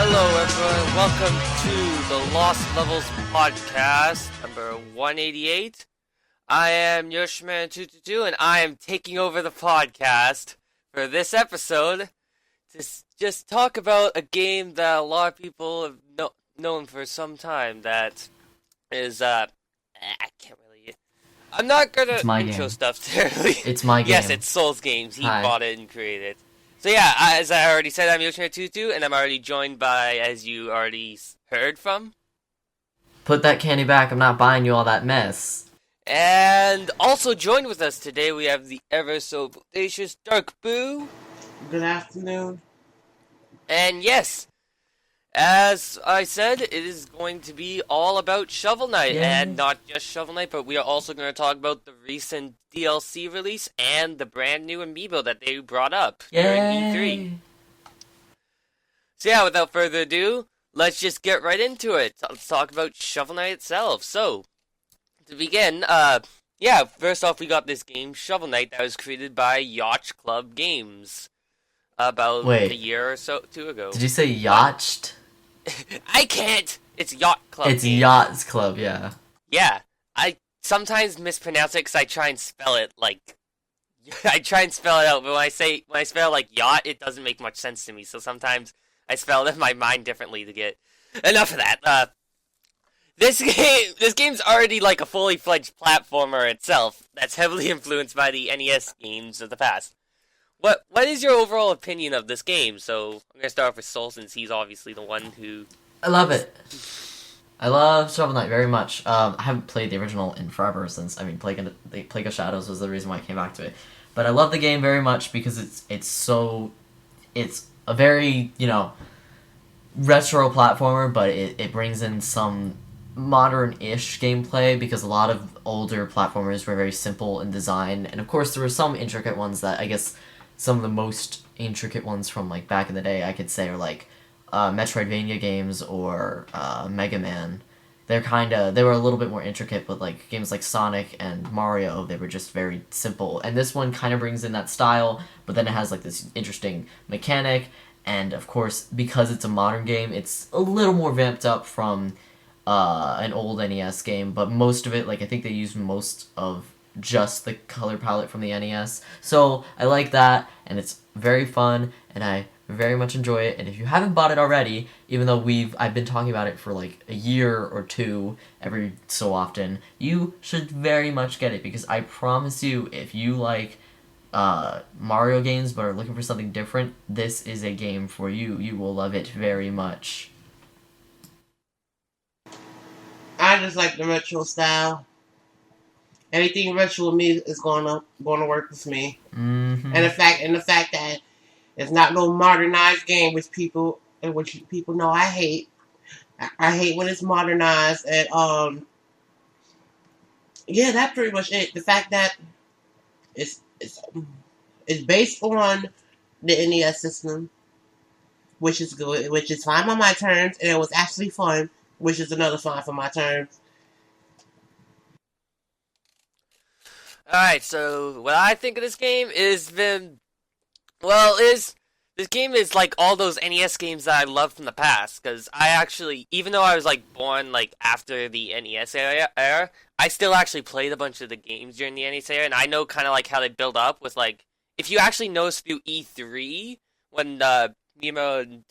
Hello everyone, welcome to the Lost Levels podcast, number 188. I am Yoshiman222 and I am taking over the podcast for this episode to just talk about a game that a lot of people have known for some time that is, I can't really... I'm not gonna intro game. stuff terribly. It's my game. Yes, it's Souls Games. He Hi. bought it and created it. So yeah, as I already said, I'm Yoshiman222, and I'm already joined by, as you already heard from... Put that candy back, I'm not buying you all that mess. And also joined with us today, we have the ever so bodacious Dark Boo. Good afternoon. And yes, as I said, it is going to be all about Shovel Knight. Yay. And not just Shovel Knight, but we are also going to talk about the recent DLC release and the brand new amiibo that they brought up during E3. So yeah, without further ado, let's just get right into it. Let's talk about Shovel Knight itself. So, to begin, first off we got this game, Shovel Knight, that was created by Yacht Club Games about a year or so, two ago. Did you say yacht? I can't! It's Yacht Club It's Games. Yachts Club, yeah. Yeah, I sometimes mispronounce it because I try and spell it like... I try and spell it out, but when I spell like yacht, it doesn't make much sense to me, so sometimes I spell it in my mind differently to get... Enough of that. This game's already like a fully fledged platformer itself that's heavily influenced by the NES games of the past. What is your overall opinion of this game? So I'm gonna start off with Soul, since he's obviously the one who... I love it. I love Shovel Knight very much. I haven't played the original in forever since, Plague of Shadows was the reason why I came back to it. But I love the game very much because it's a very, retro platformer, but it brings in some modern-ish gameplay because a lot of older platformers were very simple in design, and of course there were some intricate ones that I guess some of the most intricate ones from like back in the day I could say are like Metroidvania games or Mega Man. They were a little bit more intricate, but like games like Sonic and Mario, they were just very simple. And this one kind of brings in that style, but then it has like this interesting mechanic, and of course because it's a modern game, it's a little more vamped up from an old NES game, but most of it, like I think they used most of just the color palette from the NES. So I like that, and it's very fun, and I very much enjoy it. And if you haven't bought it already, even though I've been talking about it for like a year or two every so often, you should very much get it, because I promise you, if you like Mario games but are looking for something different, this is a game for you. You will love it very much. I just like the retro style. Anything retro with me is gonna work with me. Mm-hmm. And the fact that it's not no modernized game, which people know I hate. I hate when it's modernized, and yeah, that's pretty much it. The fact that it's based on the NES system, which is good, which is fine on my terms, and it was actually fun, which is another fine for my terms. Alright, so what I think of this game is this game is like all those NES games that I love from the past, because I actually, even though I was like born like after the NES era, I still actually played a bunch of the games during the NES era, and I know kind of like how they build up with like, if you actually notice through E3, when Mimo and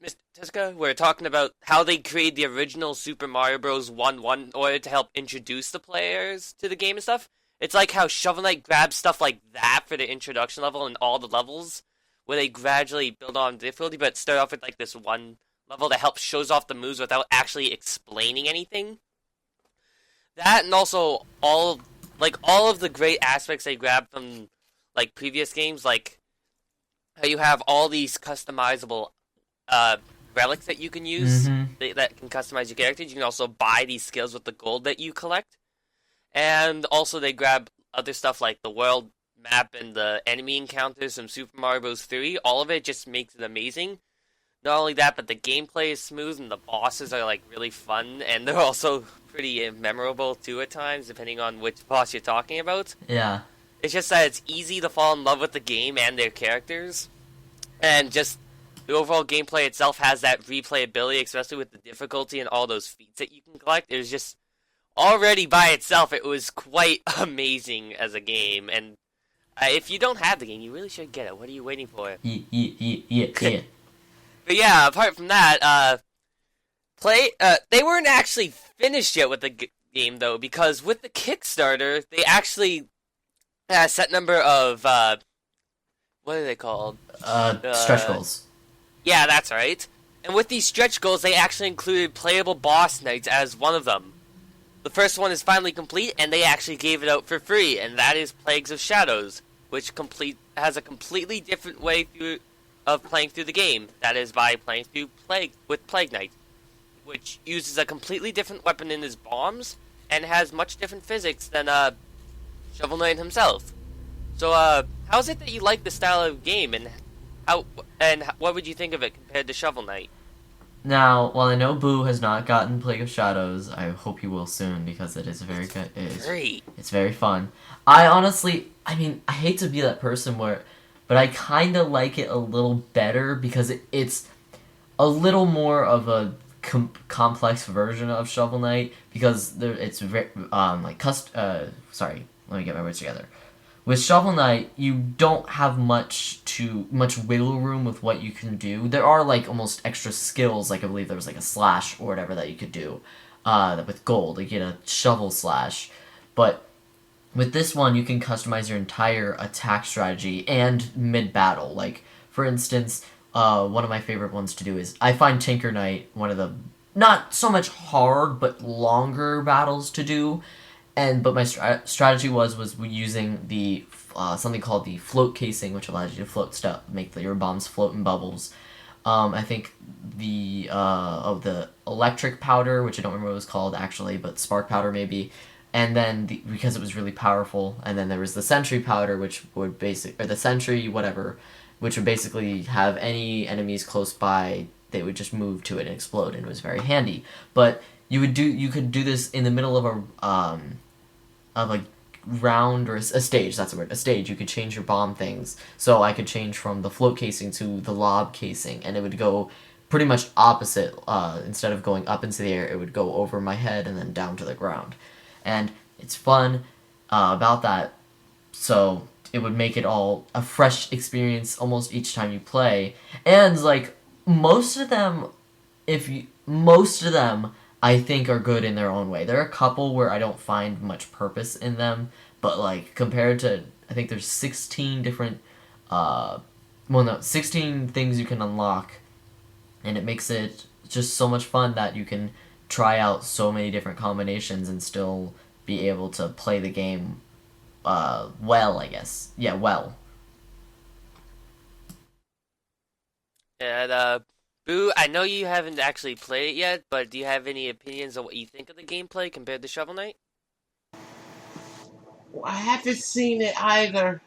Mr. Tezuka were talking about how they created the original Super Mario Bros. 1 in order to help introduce the players to the game and stuff. It's like how Shovel Knight grabs stuff like that for the introduction level and all the levels, where they gradually build on difficulty, but start off with like this one level that shows off the moves without actually explaining anything. That, and also all of the great aspects they grabbed from like previous games, like how you have all these customizable relics that you can use that can customize your characters. You can also buy these skills with the gold that you collect. And also they grab other stuff like the world map and the enemy encounters from Super Mario Bros. 3. All of it just makes it amazing. Not only that, but the gameplay is smooth and the bosses are like really fun, and they're also pretty memorable too at times, depending on which boss you're talking about. Yeah. It's just that it's easy to fall in love with the game and their characters. And just the overall gameplay itself has that replayability, especially with the difficulty and all those feats that you can collect. It was just already by itself, it was quite amazing as a game. And if you don't have the game, you really should get it. What are you waiting for? Yeah. But yeah, apart from that, they weren't actually finished yet with the game though, because with the Kickstarter, they actually had a set number of what are they called? Stretch goals. Yeah, that's right. And with these stretch goals, they actually included playable boss nights as one of them. The first one is finally complete, and they actually gave it out for free, and that is Plagues of Shadows, which has a completely different way of playing through the game. That is by playing through Plague Knight, which uses a completely different weapon in his bombs, and has much different physics than Shovel Knight himself. So, how is it that you like the style of game, and what would you think of it compared to Shovel Knight? Now, while I know Boo has not gotten Plague of Shadows, I hope he will soon because it is very good. Great. It's very fun. I hate to be that person but I kind of like it a little better because it's a little more of a complex version of Shovel Knight because it's very sorry, let me get my words together. With Shovel Knight, you don't have much wiggle room with what you can do. There are like almost extra skills, like I believe there was like a slash or whatever that you could do with gold. You get a shovel slash, but with this one, you can customize your entire attack strategy and mid-battle. Like, for instance, one of my favorite ones to do is, I find Tinker Knight one of the, not so much hard, but longer battles to do. But my strategy was using the something called the float casing, which allows you to float stuff, make your bombs float in bubbles. I think the electric powder, which I don't remember what it was called actually, but spark powder maybe. And then because it was really powerful, and then there was the sentry powder, which would the sentry whatever, which would basically have any enemies close by, they would just move to it and explode, and it was very handy. But you could do this in the middle of a round or a stage. That's the word. A stage. You could change your bomb things. So I could change from the float casing to the lob casing, and it would go pretty much opposite. Instead of going up into the air, it would go over my head and then down to the ground. And it's fun about that. So it would make it all a fresh experience almost each time you play. And like most of them, I think are good in their own way. There are a couple where I don't find much purpose in them, but like compared to, I think there's 16 different 16 things you can unlock, and it makes it just so much fun that you can try out so many different combinations and still be able to play the game well, I guess. Yeah, well. And Boo, I know you haven't actually played it yet, but do you have any opinions on what you think of the gameplay compared to Shovel Knight? Well, I haven't seen it either.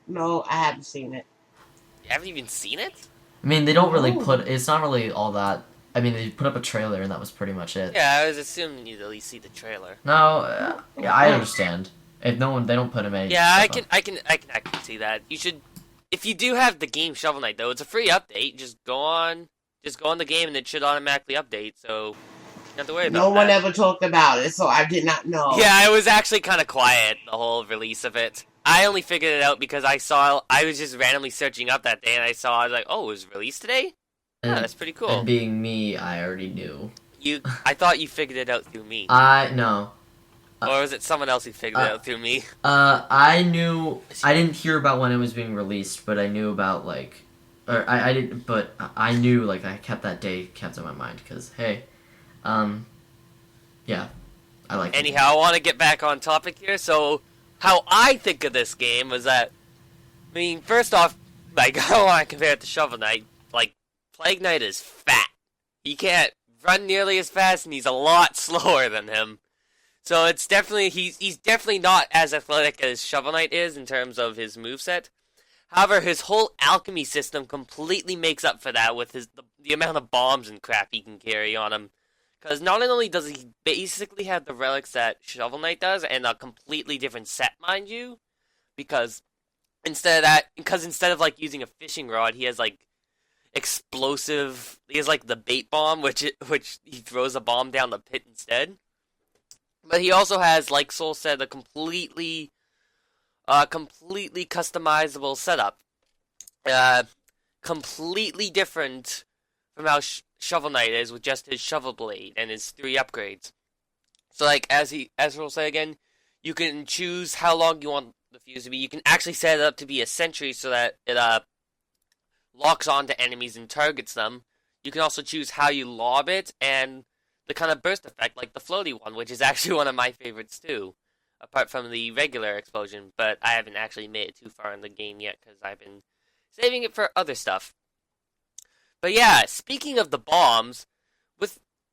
No, I haven't seen it. You haven't even seen it? I mean, they don't really it's not really all that. I mean, they put up a trailer and that was pretty much it. Yeah, I was assuming you'd at least see the trailer. No, yeah, I understand. If they don't put him in. Yeah, I can see that. You should, if you do have the game Shovel Knight though, it's a free update. Just go on the game and it should automatically update. So you don't have to worry about that. No one ever talked about it, so I did not know. Yeah, it was actually kind of quiet the whole release of it. I only figured it out because I was just randomly searching up that day and I was like, oh, it was released today? Yeah, that's pretty cool. And being me, I already knew. I thought you figured it out through me. No. Or was it someone else who figured it out through me? I knew. I didn't hear about when it was being released, but I knew about I didn't. But I knew I kept that day kept in my mind because hey, yeah, I like. Anyhow, I want to get back on topic here. So, how I think of this game was that, I mean, first off, I don't want to compare it to Shovel Knight. Plague Knight is fat. He can't run nearly as fast, and he's a lot slower than him. So it's definitely he's definitely not as athletic as Shovel Knight is in terms of his moveset. However, his whole alchemy system completely makes up for that with the amount of bombs and crap he can carry on him. Because not only does he basically have the relics that Shovel Knight does, and a completely different set, mind you, because instead of using a fishing rod, he has explosive. He has like the bait bomb, which he throws a bomb down the pit instead. But he also has, like Soul said, a completely customizable setup. Completely different from how Shovel Knight is with just his shovel blade and his 3 upgrades. So like as we'll say again, you can choose how long you want the fuse to be. You can actually set it up to be a sentry so that it locks onto enemies and targets them. You can also choose how you lob it and the kind of burst effect like the floaty one, which is actually one of my favorites too. Apart from the regular explosion, but I haven't actually made it too far in the game yet because I've been saving it for other stuff. But yeah, speaking of the bombs,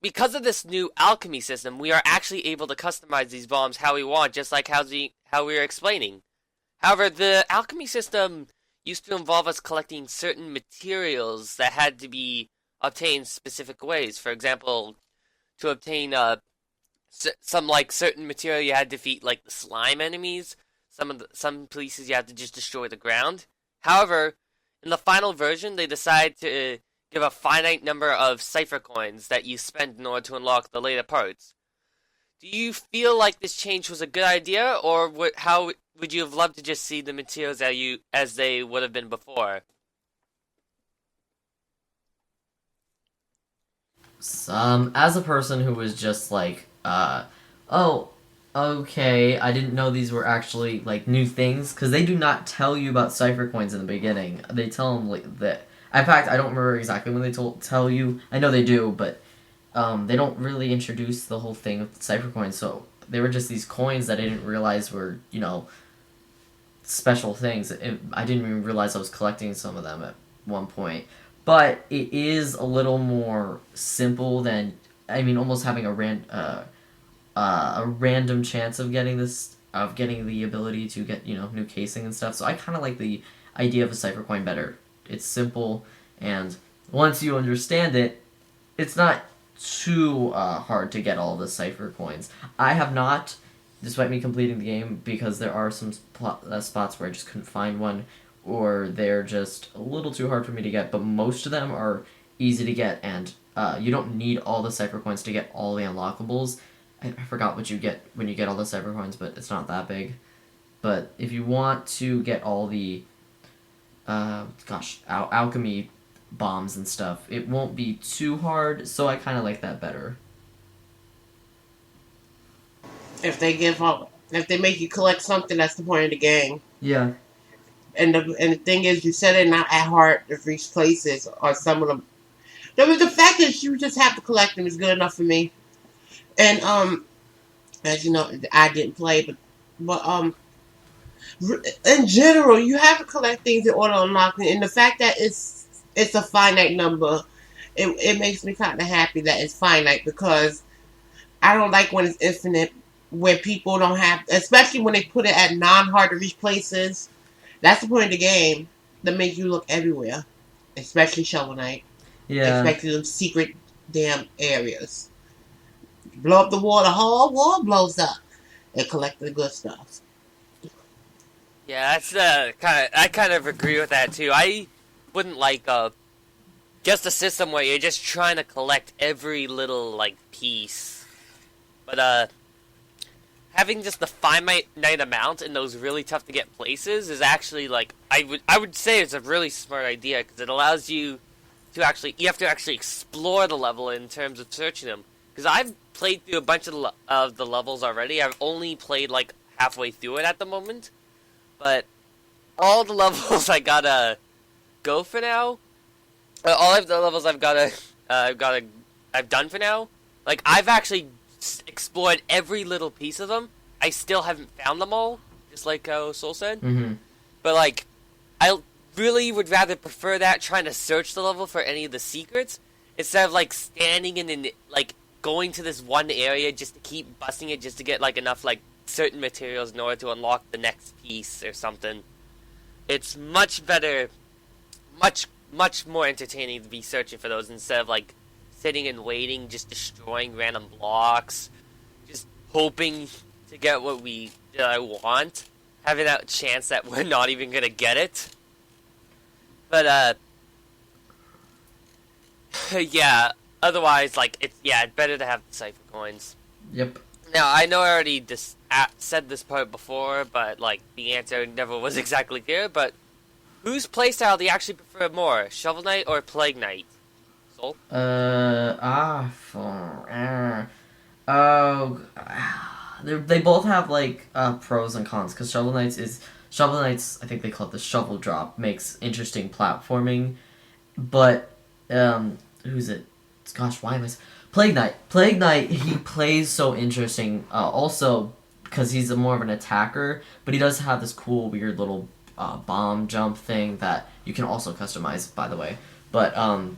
because of this new alchemy system, we are actually able to customize these bombs how we want, just like how we were explaining. However, the alchemy system used to involve us collecting certain materials that had to be obtained specific ways. For example, to obtain some like certain material, you had to defeat like the slime enemies. Some places you had to just destroy the ground. However, in the final version, they decide to give a finite number of cipher coins that you spend in order to unlock the later parts. Do you feel like this change was a good idea, or how would you have loved to just see the materials as they would have been before? As a person who was just like, oh, okay, I didn't know these were actually like new things, because they do not tell you about cipher coins in the beginning. They tell them like that. In fact, I don't remember exactly when they tell you. I know they do, but they don't really introduce the whole thing with cipher coins. So they were just these coins that I didn't realize were, special things. I didn't even realize I was collecting some of them at one point. But it is a little more simple than, almost having a random chance of getting the ability to get, new casing and stuff. So I kind of like the idea of a cipher coin better. It's simple, and once you understand it, it's not too hard to get all the cipher coins. I have not, despite me completing the game, because there are some spots where I just couldn't find one, or they're just a little too hard for me to get, but most of them are easy to get, and you don't need all the cipher coins to get all the unlockables. I forgot what you get when you get all the cipher coins, but it's not that big. But if you want to get all the alchemy bombs and stuff, it won't be too hard, so I kind of like that better. If they make you collect something, that's the point of the game. Yeah. And the thing is, you set it not at heart of each places or some of them. The fact that you just have to collect them is good enough for me. And as you know, I didn't play, but in general, you have to collect things in order to unlock them. And the fact that it's a finite number, it makes me kind of happy that it's finite, because I don't like when it's infinite, where people don't have, especially when they put it at non-hard to reach places. That's the point of the game, to make you look everywhere, especially Shovel Knight. Yeah. Especially them secret damn areas. Blow up the wall, the whole wall blows up, and collect the good stuff. Yeah, that's I kind of agree with that too. I wouldn't like just a system where you're just trying to collect every little like piece, but having just the finite amount in those really tough to get places is actually like I would say it's a really smart idea, because it allows you to you have to actually explore the level in terms of searching them. Because I've played through a bunch of the levels already. I've only played like halfway through it at the moment, but all the levels I gotta go for now. All of the levels I've done for now. Like, I've actually explored every little piece of them. I still haven't found them all, just like Soul said. Mm-hmm. But like, I really would rather prefer that, trying to search the level for any of the secrets, instead of like standing in like going to this one area just to keep busting it just to get like enough like certain materials in order to unlock the next piece or something. It's much better, much more entertaining to be searching for those instead of like sitting and waiting, just destroying random blocks, just hoping to get what I want, having that chance that we're not even gonna get it. But Yeah. Otherwise, like it's better to have the cipher coins. Yep. Now I know I already said this part before, but like the answer never was exactly clear. But whose playstyle do you actually prefer more, Shovel Knight or Plague Knight? Soul? Oh, they both have like pros and cons because Shovel Knight's I think they call it the shovel drop makes interesting platforming, but who's it? Gosh, why am I? Plague Knight. Plague Knight. He plays so interesting. Also because he's more of an attacker, but he does have this cool weird little bomb jump thing that you can also customize, by the way. But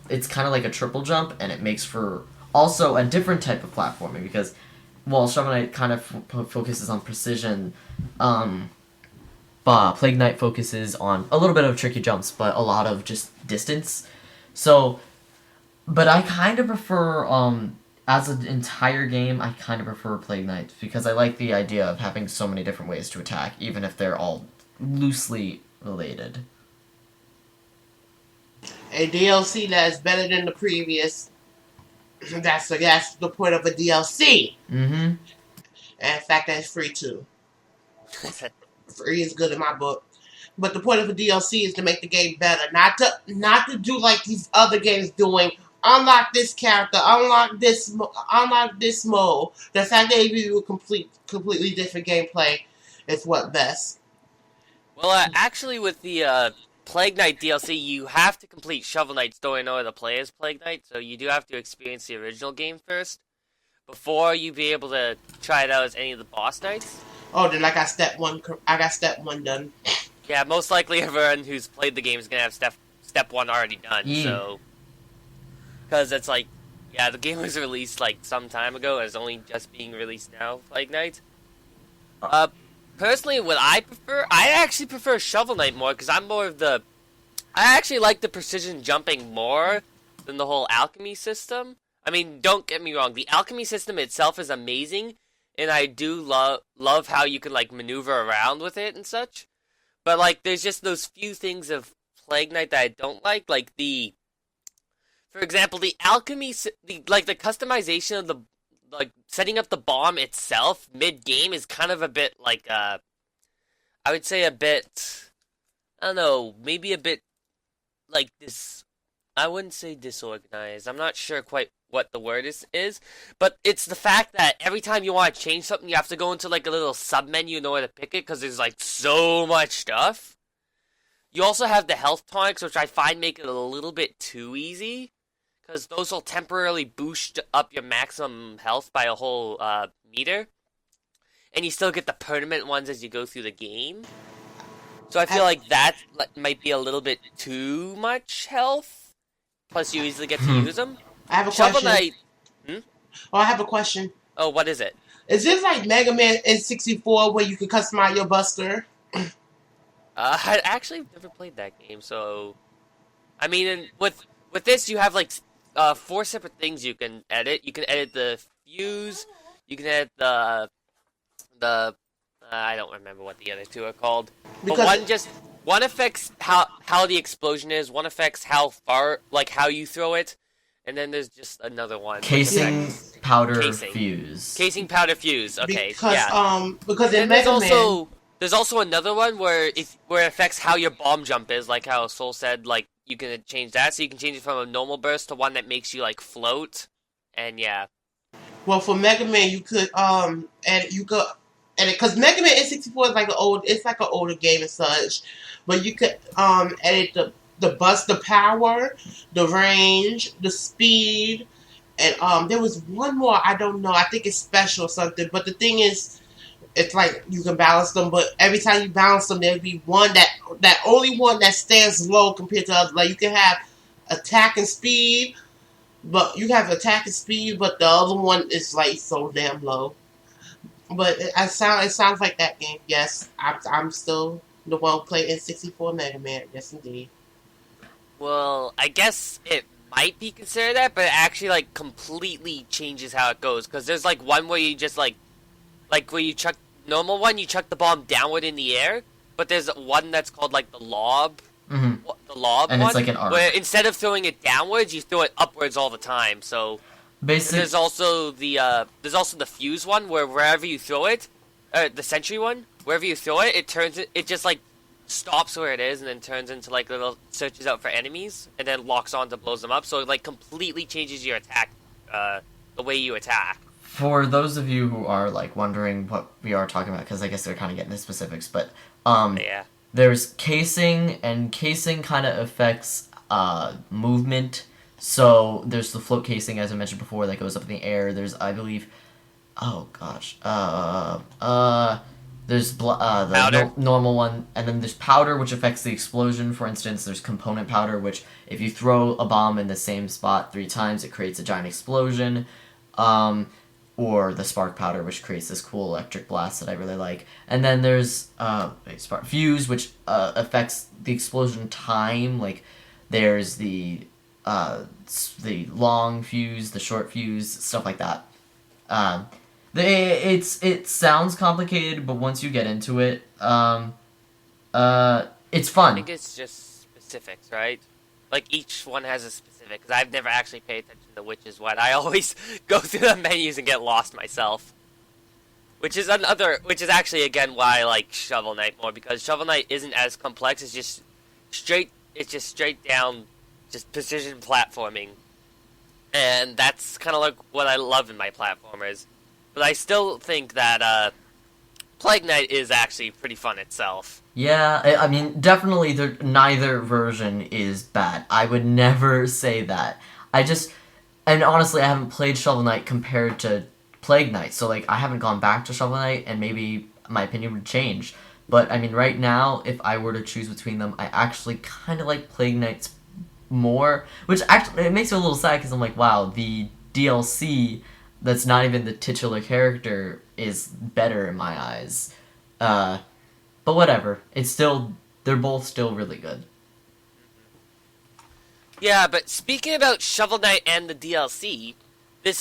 it's kind of like a triple jump, and it makes for also a different type of platforming because, while Shovel Knight kind of focuses on precision, Plague Knight focuses on a little bit of tricky jumps, but a lot of just distance. So, but I kind of prefer, as an entire game, I kind of prefer Plague Knight because I like the idea of having so many different ways to attack, even if they're all loosely related. A DLC that is better than the previous. That's the point of a DLC. Mm-hmm. And in fact, that's free too. Free is good in my book. But the point of a DLC is to make the game better, not to do like these other games doing. Unlock this character, unlock this mode. The fact that they give you a completely different gameplay is what best. Well, actually, with the Plague Knight DLC, you have to complete Shovel Knight story in order to play as Plague Knight, so you do have to experience the original game first before you be able to try it out as any of the boss knights. Oh, then I got step one done. Yeah, most likely everyone who's played the game is gonna have step one already done. Yeah. So, because it's like, yeah, the game was released like some time ago, and it's only just being released now. Plague Knight. Personally, what I actually prefer Shovel Knight more because I'm more of the. I actually like the precision jumping more than the whole alchemy system. I mean, don't get me wrong, the alchemy system itself is amazing, and I do love how you can like maneuver around with it and such. But like, there's just those few things of Plague Knight that I don't like for example, the alchemy, the customization of the setting up the bomb itself mid-game is kind of a bit like, I would say a bit, I don't know, maybe a bit like this, I wouldn't say disorganized, I'm not sure quite what the word is, but it's the fact that every time you want to change something, you have to go into like a little sub-menu in order to pick it, because there's like so much stuff. You also have the health tonics, which I find make it a little bit too easy. Because those will temporarily boost up your maximum health by a whole meter. And you still get the permanent ones as you go through the game. So I feel like that might be a little bit too much health. Plus you easily get to use them. I have a Shovel question. Knight... Oh, I have a question. Oh, what is it? Is this like Mega Man N64 where you can customize your Buster? I actually never played that game, so... I mean, with this you have like... 4 separate things you can edit. You can edit the fuse. You can edit the I don't remember what the other two are called. But one affects how the explosion is. One affects how far, like how you throw it, and then there's just another one. Casing, powder, fuse. Casing, powder, fuse. Okay, because, yeah. Because in Mega Man, there's also another one where it affects how your bomb jump is, like how Soul said, like. You can change that, so you can change it from a normal burst to one that makes you like float, and yeah. Well, for Mega Man, you could because Mega Man N64 is like an older game and such, but you could edit the bust, the power, the range, the speed, and there was one more I don't know. I think it's special or something. But the thing is. It's like you can balance them, but every time you balance them, there'll be one that only one that stands low compared to others. Like you can have attack and speed, but the other one is like so damn low. But it sounds like that game. Yes, I'm still the one who played N64 Mega Man. Yes, indeed. Well, I guess it might be considered that, but it actually like completely changes how it goes. Because there's like one where you just like where you chuck normal one, you chuck the bomb downward in the air, but there's one that's called like the lob, the lob And one, it's like an arc. where instead of throwing it downwards, you throw it upwards all the time. So there's also the fuse one, where wherever you throw it, the sentry one, wherever you throw it, it just like stops where it is and then turns into like little searches out for enemies and then locks on to blows them up. So it like completely changes your attack, the way you attack. For those of you who are like wondering what we are talking about, because I guess they're kind of getting into specifics, but Yeah. there's casing, and casing kind of affects movement. So there's the float casing, as I mentioned before, that goes up in the air. There's, I believe, oh gosh, there's the normal one, and then there's powder, which affects the explosion. For instance, there's component powder, which if you throw a bomb in the same spot 3 times, it creates a giant explosion. Or the spark powder, which creates this cool electric blast that I really like. And then there's spark fuse, which affects the explosion time. Like there's the long fuse, the short fuse, stuff like that. It sounds complicated, but once you get into it, it's fun. I think it's just specifics, right? Like each one has a specific. Because I've never actually paid attention to which is what. I always go through the menus and get lost myself. Which is actually again why I like Shovel Knight more, because Shovel Knight isn't as complex. It's just straight down, just precision platforming, and that's kind of like what I love in my platformers. But I still think that Plague Knight is actually pretty fun itself. Yeah, I mean, definitely neither version is bad. I would never say that. And honestly, I haven't played Shovel Knight compared to Plague Knight, so like I haven't gone back to Shovel Knight, and maybe my opinion would change. But I mean, right now, if I were to choose between them, I actually kind of like Plague Knight's more, which actually it makes me a little sad because I'm like, wow, the DLC that's not even the titular character is better in my eyes. But whatever, they're both still really good. Yeah, but speaking about Shovel Knight and the DLC, the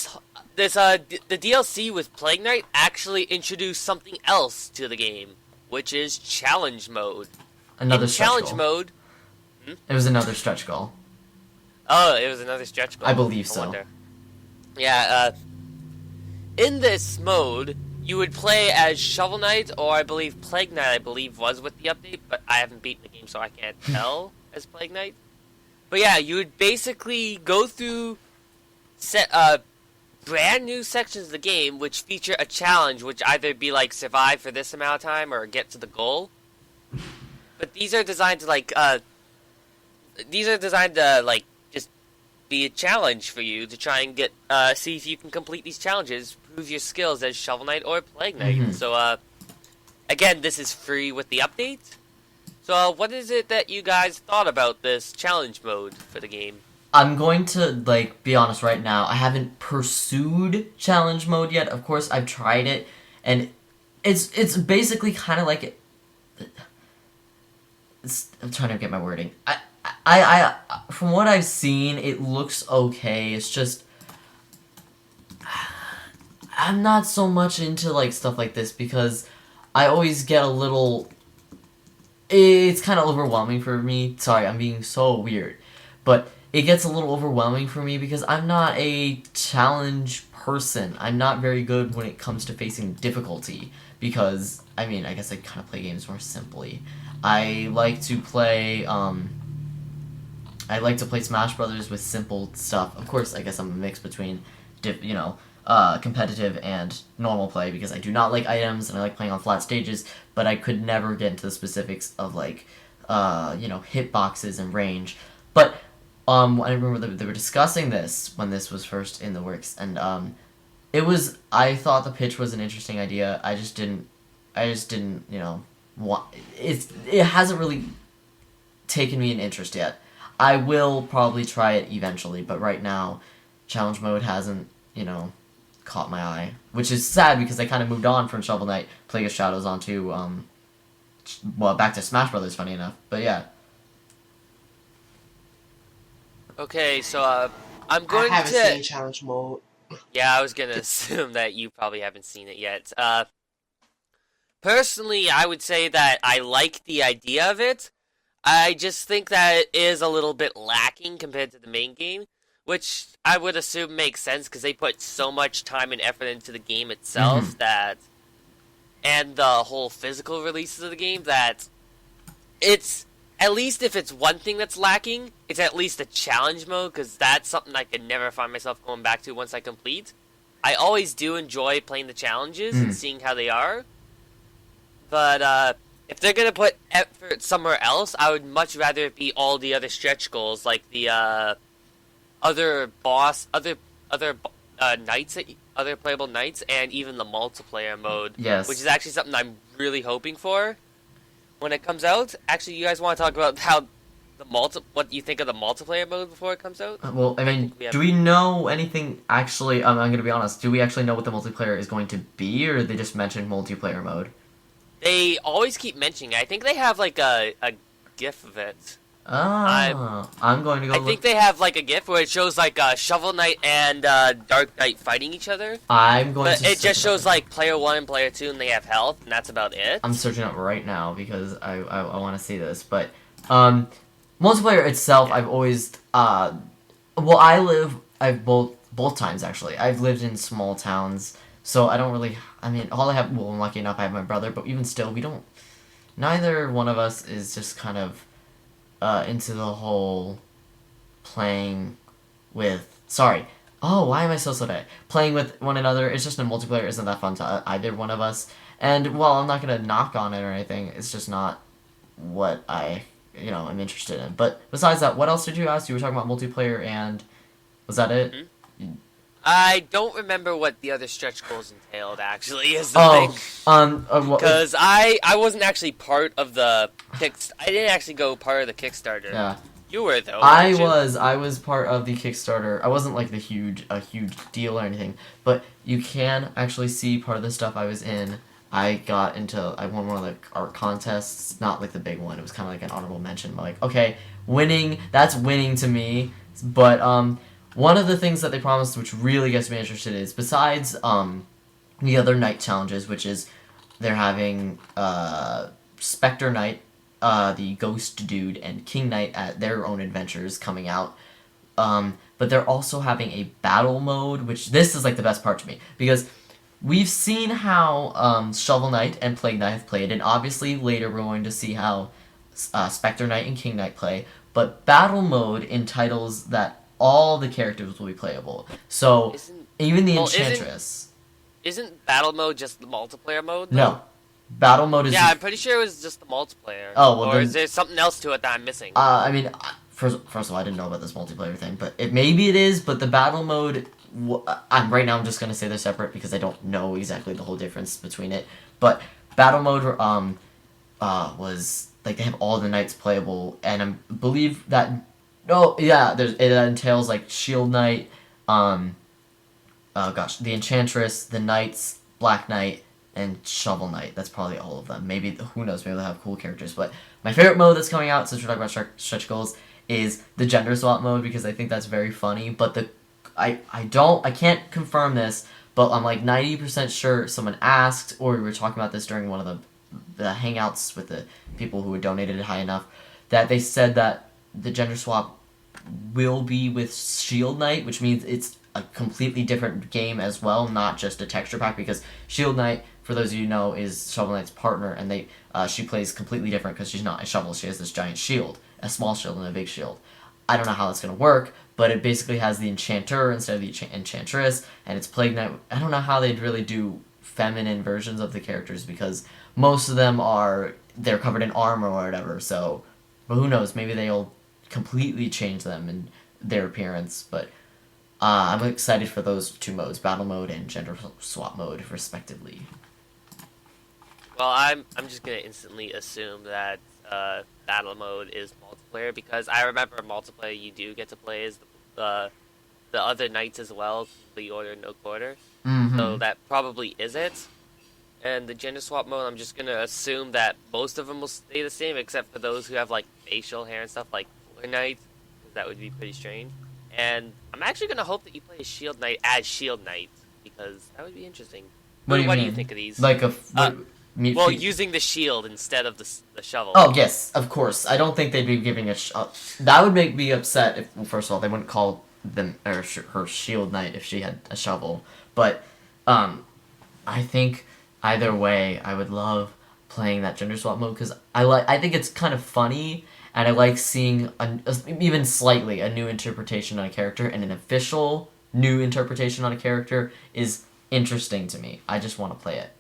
DLC with Plague Knight actually introduced something else to the game, which is challenge mode. Another in stretch challenge goal. mode. It was another stretch goal. Oh, it was another stretch goal. I believe so. Wonder. Yeah. In this mode, you would play as Shovel Knight, or I believe Plague Knight, was with the update, but I haven't beaten the game, so I can't tell as Plague Knight. But yeah, you would basically go through brand new sections of the game, which feature a challenge, which either be like survive for this amount of time or get to the goal. But these are designed to just be a challenge for you to try and get see if you can complete these challenges, prove your skills as Shovel Knight or Plague Knight. Mm-hmm. So again, this is free with the update. So what is it that you guys thought about this challenge mode for the game? I'm going to be honest right now. I haven't pursued challenge mode yet. Of course, I've tried it, and it's basically kind of like it. I'm trying to get my wording. I from what I've seen, it looks okay. It's just I'm not so much into stuff like this because I always get a little. It's kind of overwhelming for me. Sorry, I'm being so weird, but it gets a little overwhelming for me because I'm not a challenge person. I'm not very good when it comes to facing difficulty because I guess I kind of play games more simply. I like to play Smash Brothers with simple stuff. Of course, I guess I'm a mix between, competitive and normal play because I do not like items and I like playing on flat stages. But I could never get into the specifics of hitboxes and range. But I remember they were discussing this when this was first in the works, and I thought the pitch was an interesting idea. I just didn't want it hasn't really taken me an interest yet. I will probably try it eventually, but right now, challenge mode hasn't, caught my eye. Which is sad because I kind of moved on from Shovel Knight, Plague of Shadows onto, back to Smash Brothers, funny enough. But yeah. Okay, so, I'm going I haven't seen challenge mode. Yeah, I was gonna assume that you probably haven't seen it yet. Personally, I would say that I like the idea of it. I just think that it is a little bit lacking compared to the main game, which I would assume makes sense because they put so much time and effort into the game Mm-hmm. itself that, and the whole physical releases of the game that it's at least if it's one thing that's lacking, it's at least a challenge mode because that's something I could never find myself going back to once I complete. I always do enjoy playing the challenges and seeing how they are, but if they're gonna put effort somewhere else, I would much rather it be all the other stretch goals, like the nights, other playable nights, and even the multiplayer mode, Yes. which is actually something I'm really hoping for when it comes out. Actually, you guys want to talk about how what you think of the multiplayer mode before it comes out? Well, I mean, do we know anything actually? I'm gonna be honest. Do we actually know what the multiplayer is going to be, or they just mentioned multiplayer mode? They always keep mentioning it. I think they have like a GIF of it. I'm going to go. I think they have like a GIF where it shows like Shovel Knight and Dark Knight fighting each other. I'm going But to. it just shows like player 1 and player 2, and they have health, and that's about it. I'm searching up right now because I want to see this. But multiplayer itself, I've always I've both times actually. I've lived in small towns, so I don't really. I mean, all I have. Well, I'm lucky enough. I have my brother, but even still, we don't. Neither one of us is just kind of into the whole playing with. Sorry. Oh, why am I so today? Playing with one another. It's just in multiplayer isn't that fun to either one of us. And while I'm not gonna knock on it or anything, it's just not what I'm interested in. But besides that, what else did you ask? You were talking about multiplayer, and was that it? Mm-hmm. I don't remember what the other stretch goals entailed. Actually, is the thing. Because I wasn't actually part of the I didn't actually go part of the Kickstarter. Yeah. You were though. I was part of the Kickstarter. I wasn't like a huge deal or anything, but you can actually see part of the stuff I was in. I won one of the art contests, not like the big one. It was kind of like an honorable mention. But like, okay, winning, that's winning to me. But one of the things that they promised, which really gets me interested, is besides the other night challenges, which is they're having Spectre Knight, the Ghost Dude, and King Knight at their own adventures coming out. But they're also having a battle mode, which this is like the best part to me because we've seen how Shovel Knight and Plague Knight have played, and obviously later we're going to see how Spectre Knight and King Knight play. But battle mode entitles that all the characters will be playable. So even the Enchantress. Isn't battle mode just the multiplayer mode? Though? No. Battle mode is... Yeah, I'm pretty sure it was just the multiplayer. Oh, well, or is there something else to it that I'm missing? I mean, first of all, I didn't know about this multiplayer thing, but maybe it is, but the battle mode... right now I'm just going to say they're separate because I don't know exactly the whole difference between it. But battle mode was... Like, they have all the knights playable, and I believe that... Oh, yeah, it entails, like, Shield Knight, the Enchantress, the Knights, Black Knight, and Shovel Knight. That's probably all of them. Maybe, who knows, maybe they'll have cool characters. But my favorite mode that's coming out, since we're talking about stretch goals, is the gender swap mode, because I think that's very funny. But I can't confirm this, but I'm like 90% sure someone asked, or we were talking about this during one of the hangouts with the people who had donated it high enough, that they said that the gender swap will be with Shield Knight, which means it's a completely different game as well, not just a texture pack, because Shield Knight, for those of you who know, is Shovel Knight's partner, and she plays completely different because she's not a shovel, she has this giant shield, a small shield and a big shield. I don't know how that's going to work, but it basically has the Enchanter instead of the Enchantress, and it's Plague Knight. I don't know how they'd really do feminine versions of the characters, because most of them they're covered in armor or whatever, so, but who knows, maybe they'll completely change them in their appearance, but I'm excited for those two modes, battle mode and gender swap mode, respectively. Well, I'm just gonna instantly assume that battle mode is multiplayer, because I remember multiplayer you do get to play as the other knights as well, the order no quarter. Mm-hmm. So that probably is it. And the gender swap mode, I'm just gonna assume that most of them will stay the same, except for those who have like facial hair and stuff, like Polar Knight, because that would be pretty strange. And I'm actually gonna hope that you play Shield Knight as Shield Knight, because that would be interesting. What do you think of these? Like Well, using the shield instead of the shovel. Oh, yes, of course. I don't think they'd be giving that would make me upset if, well, first of all, they wouldn't call them or her Shield Knight if she had a shovel. But, I think either way, I would love playing that gender swap mode because I think it's kind of funny, and I like seeing even slightly a new interpretation on a character, and an official new interpretation on a character is interesting to me. I just want to play it.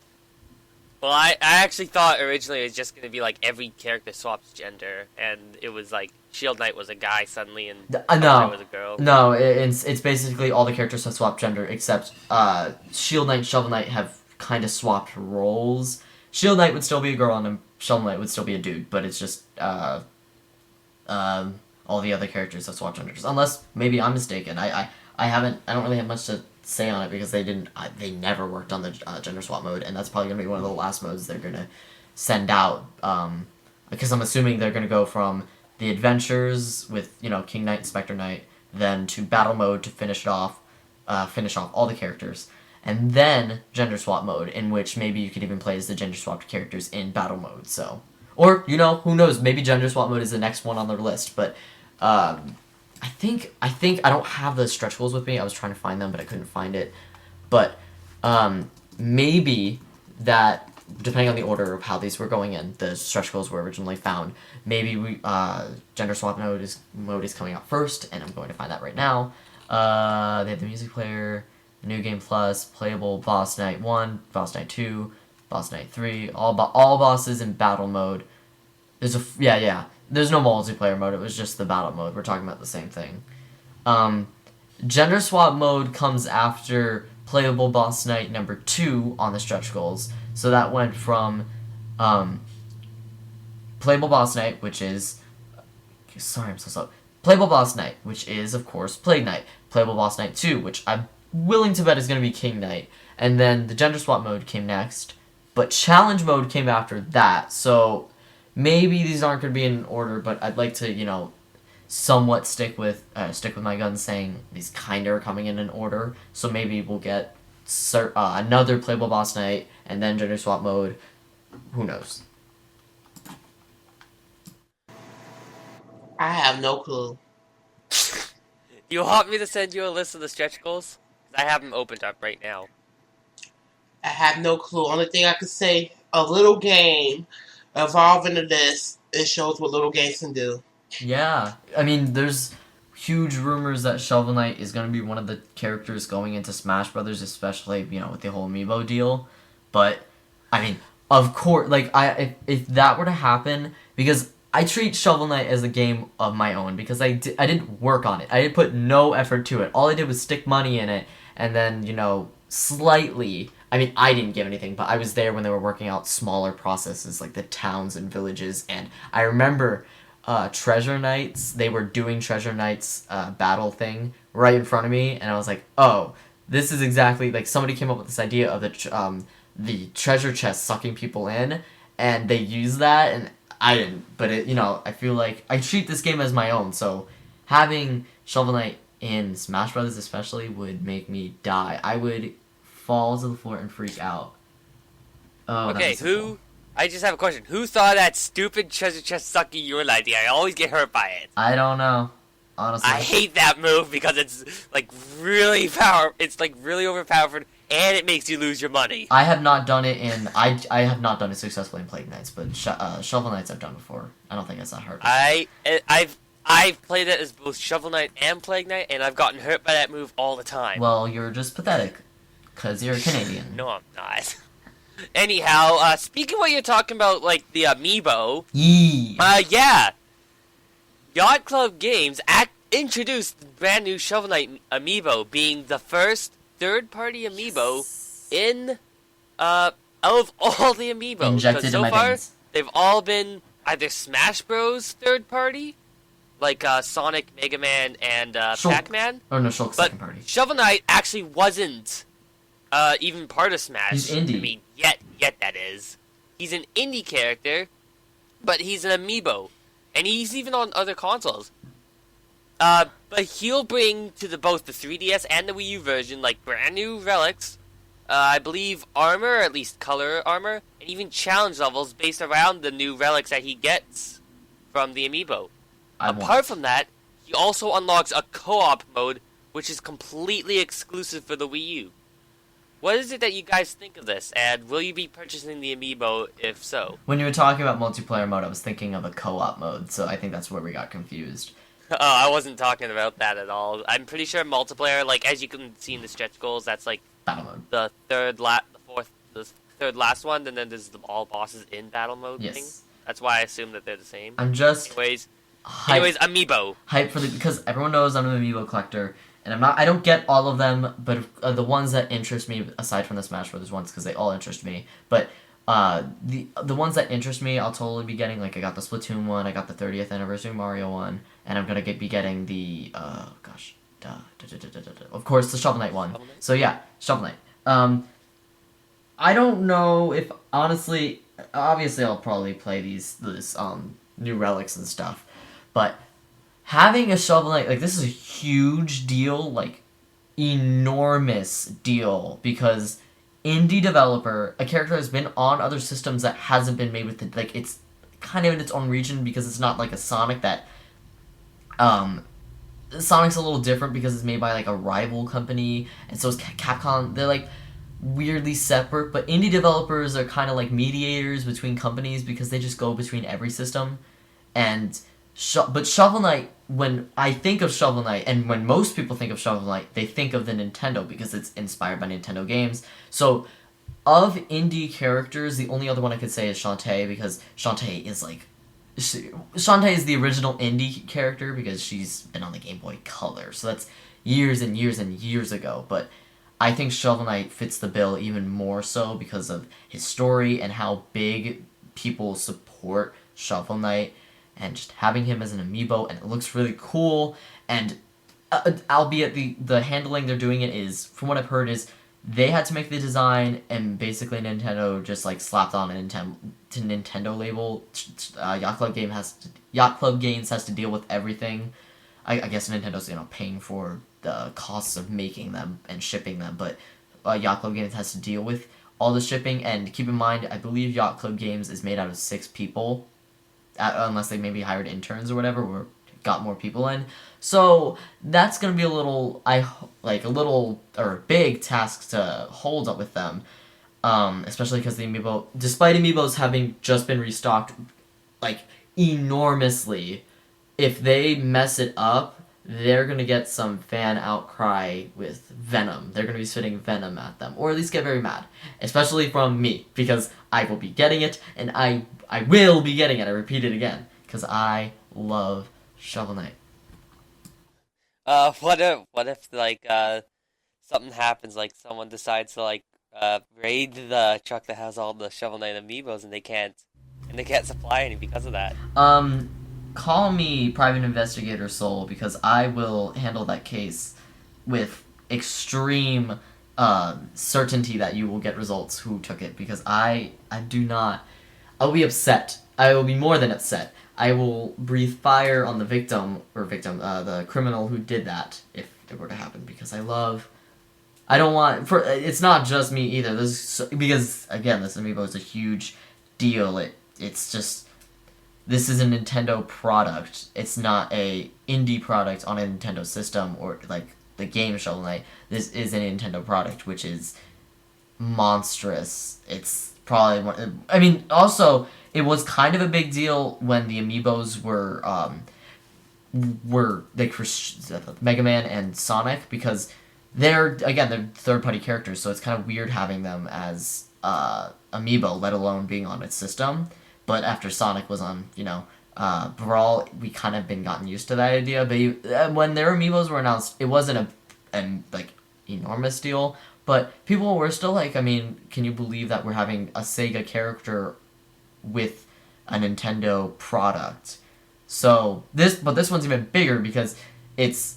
Well, I actually thought originally it was just going to be like every character swaps gender, and it was like Shield Knight was a guy suddenly, and No, was a girl. No, it's basically all the characters have swapped gender except Shield Knight and Shovel Knight have kind of swapped roles. Shield Knight would still be a girl, and Shovel Knight would still be a dude, but it's just all the other characters have swapped genders. Unless maybe I'm mistaken. I don't really have much to say on it because they never worked on the gender swap mode, and that's probably gonna be one of the last modes they're gonna send out, because I'm assuming they're gonna go from the adventures with King Knight and Spectre Knight, then to battle mode to finish off all the characters, and then gender swap mode, in which maybe you could even play as the gender swapped characters in battle mode. So, or who knows, maybe gender swap mode is the next one on their list, but I think I don't have the stretch goals with me. I was trying to find them, but I couldn't find it. But maybe that, depending on the order of how these were going in, the stretch goals were originally found. Maybe we gender swap mode is coming out first, and I'm going to find that right now. They have the music player, New Game Plus, playable Boss Knight 1, Boss Knight 2, Boss Knight 3, all bosses in battle mode. There's There's no multiplayer mode, it was just the battle mode. We're talking about the same thing. Gender swap mode comes after playable Boss Knight number 2 on the stretch goals. So that went from playable Boss Knight, which is... Sorry, I'm so slow. Playable Boss Knight, which is, of course, Plague Knight. Playable Boss Knight 2, which I'm willing to bet is going to be King Knight. And then the gender swap mode came next. But challenge mode came after that, so... Maybe these aren't going to be in order, but I'd like to, somewhat stick with my guns saying these kind of are coming in order. So maybe we'll get another playable Boss Knight, and then gender swap mode. Who knows? I have no clue. You want me to send you a list of the stretch goals? I have them opened up right now. I have no clue. Only thing I could say, a little game evolve into this. It shows what little games can do. Yeah, I mean, there's huge rumors that Shovel Knight is going to be one of the characters going into Smash Brothers, especially with the whole amiibo deal. But I mean, of course, if that were to happen, because I treat Shovel Knight as a game of my own, because I didn't work on it. I didn't put no effort to it. All I did was stick money in it, and then slightly. I mean, I didn't give anything, but I was there when they were working out smaller processes, like the towns and villages, and I remember Treasure Knights, they were doing Treasure Knights battle thing right in front of me, and I was like, oh, this is exactly, somebody came up with this idea of the treasure chest sucking people in, and they used that, and I didn't, but I feel like I treat this game as my own, so having Shovel Knight in Smash Brothers especially would make me die. I would fall to the floor and freak out. Oh, okay, I just have a question. Who thought that stupid treasure chest sucking you idea? I always get hurt by it. I don't know. Honestly. I hate that move because it's really powerful. It's really overpowered, and it makes you lose your money. I have not done it I have not done it successfully in Plague Knights, but Shovel Knights I've done before. I don't think it's that hard. I've played it as both Shovel Knight and Plague Knight, and I've gotten hurt by that move all the time. Well, you're just pathetic. Because you're a Canadian. No, I'm not. Anyhow, speaking of what you're talking about, the amiibo. Yeah. Yacht Club Games introduced the brand new Shovel Knight amiibo, being the first third-party amiibo in, out of all the amiibos. Injected in so my far, veins. They've all been either Smash Bros. Third-party, like Sonic, Mega Man, and Pac-Man. Oh, no, Shulk's second party. Shovel Knight actually wasn't even part of Smash. He's indie. I mean, yet that is. He's an indie character, but he's an amiibo. And he's even on other consoles. But he'll bring to both the 3DS and the Wii U version, brand new relics, I believe armor, or at least color armor, and even challenge levels based around the new relics that he gets from the amiibo. Apart from that, he also unlocks a co-op mode, which is completely exclusive for the Wii U. What is it that you guys think of this, and will you be purchasing the amiibo if so? When you were talking about multiplayer mode, I was thinking of a co-op mode, so I think that's where we got confused. Oh, I wasn't talking about that at all. I'm pretty sure multiplayer, like, as you can see in the stretch goals, that's like Battle mode. the third last one, and then there's the all bosses in battle mode thing. That's why I assume that they're the same. I'm just anyways, amiibo. Hype for because everyone knows I'm an amiibo collector, and I don't get all of them, but the ones that interest me, aside from the Smash Brothers ones, because they all interest me, but the ones that interest me, I'll totally be getting. Like, I got the Splatoon one, I got the 30th anniversary Mario one, and I'm gonna be getting the of course the Shovel Knight one. So yeah, Shovel Knight. I don't know if obviously I'll probably play these new relics and stuff, but having a Shovel Knight, like, this is a huge deal, like, enormous deal, because indie developer, a character has been on other systems that hasn't been made with it, like, it's kind of in its own region, because it's not like a Sonic that, Sonic's a little different because it's made by, like, a rival company, and so is Capcom. They're, like, weirdly separate, but indie developers are kind of like mediators between companies because they just go between every system, and but Shovel Knight, when I think of Shovel Knight, and when most people think of Shovel Knight, they think of the Nintendo because it's inspired by Nintendo games. So, of indie characters, the only other one I could say is Shantae, because Shantae is the original indie character because she's been on the Game Boy Color, so that's years and years and years ago, but I think Shovel Knight fits the bill even more so because of his story and how big people support Shovel Knight, and just having him as an amiibo, and it looks really cool, and albeit the handling they're doing it is, from what I've heard, is they had to make the design, and basically Nintendo just like slapped on a Nintendo label. Yacht Club Games has to deal with everything. I guess Nintendo's paying for the costs of making them and shipping them, but Yacht Club Games has to deal with all the shipping, and keep in mind, I believe Yacht Club Games is made out of 6 people, unless they maybe hired interns or whatever, or got more people in. So that's gonna be a big task to hold up with them, especially because the amiibo, despite amiibos having just been restocked, like, enormously, if they mess it up, they're going to get some fan outcry with Venom. They're going to be spitting Venom at them, or at least get very mad. Especially from me, because I will be getting it, and I will be getting it, I repeat it again, because I love Shovel Knight. What if like, something happens, like someone decides to, like, raid the truck that has all the Shovel Knight amiibos, and they can't supply any because of that? Call me Private Investigator Soul, because I will handle that case with extreme certainty that you will get results who took it, because I do not. I'll be upset. I will be more than upset. I will breathe fire on the the criminal who did that, if it were to happen, because I don't want, it's not just me either, because, again, this amiibo is a huge deal. It's just, this is a Nintendo product. It's not a indie product on a Nintendo system, or like the game Shovel Knight. This is a Nintendo product, which is monstrous. It's probably one. I mean, also, it was kind of a big deal when the amiibos were like for Mega Man and Sonic, because they're third-party characters, so it's kind of weird having them as amiibo, let alone being on its system. But after Sonic was on, Brawl, we kind of been gotten used to that idea. But when their amiibos were announced, it wasn't a enormous deal. But people were still like, I mean, can you believe that we're having a Sega character with a Nintendo product? So this one's even bigger because he's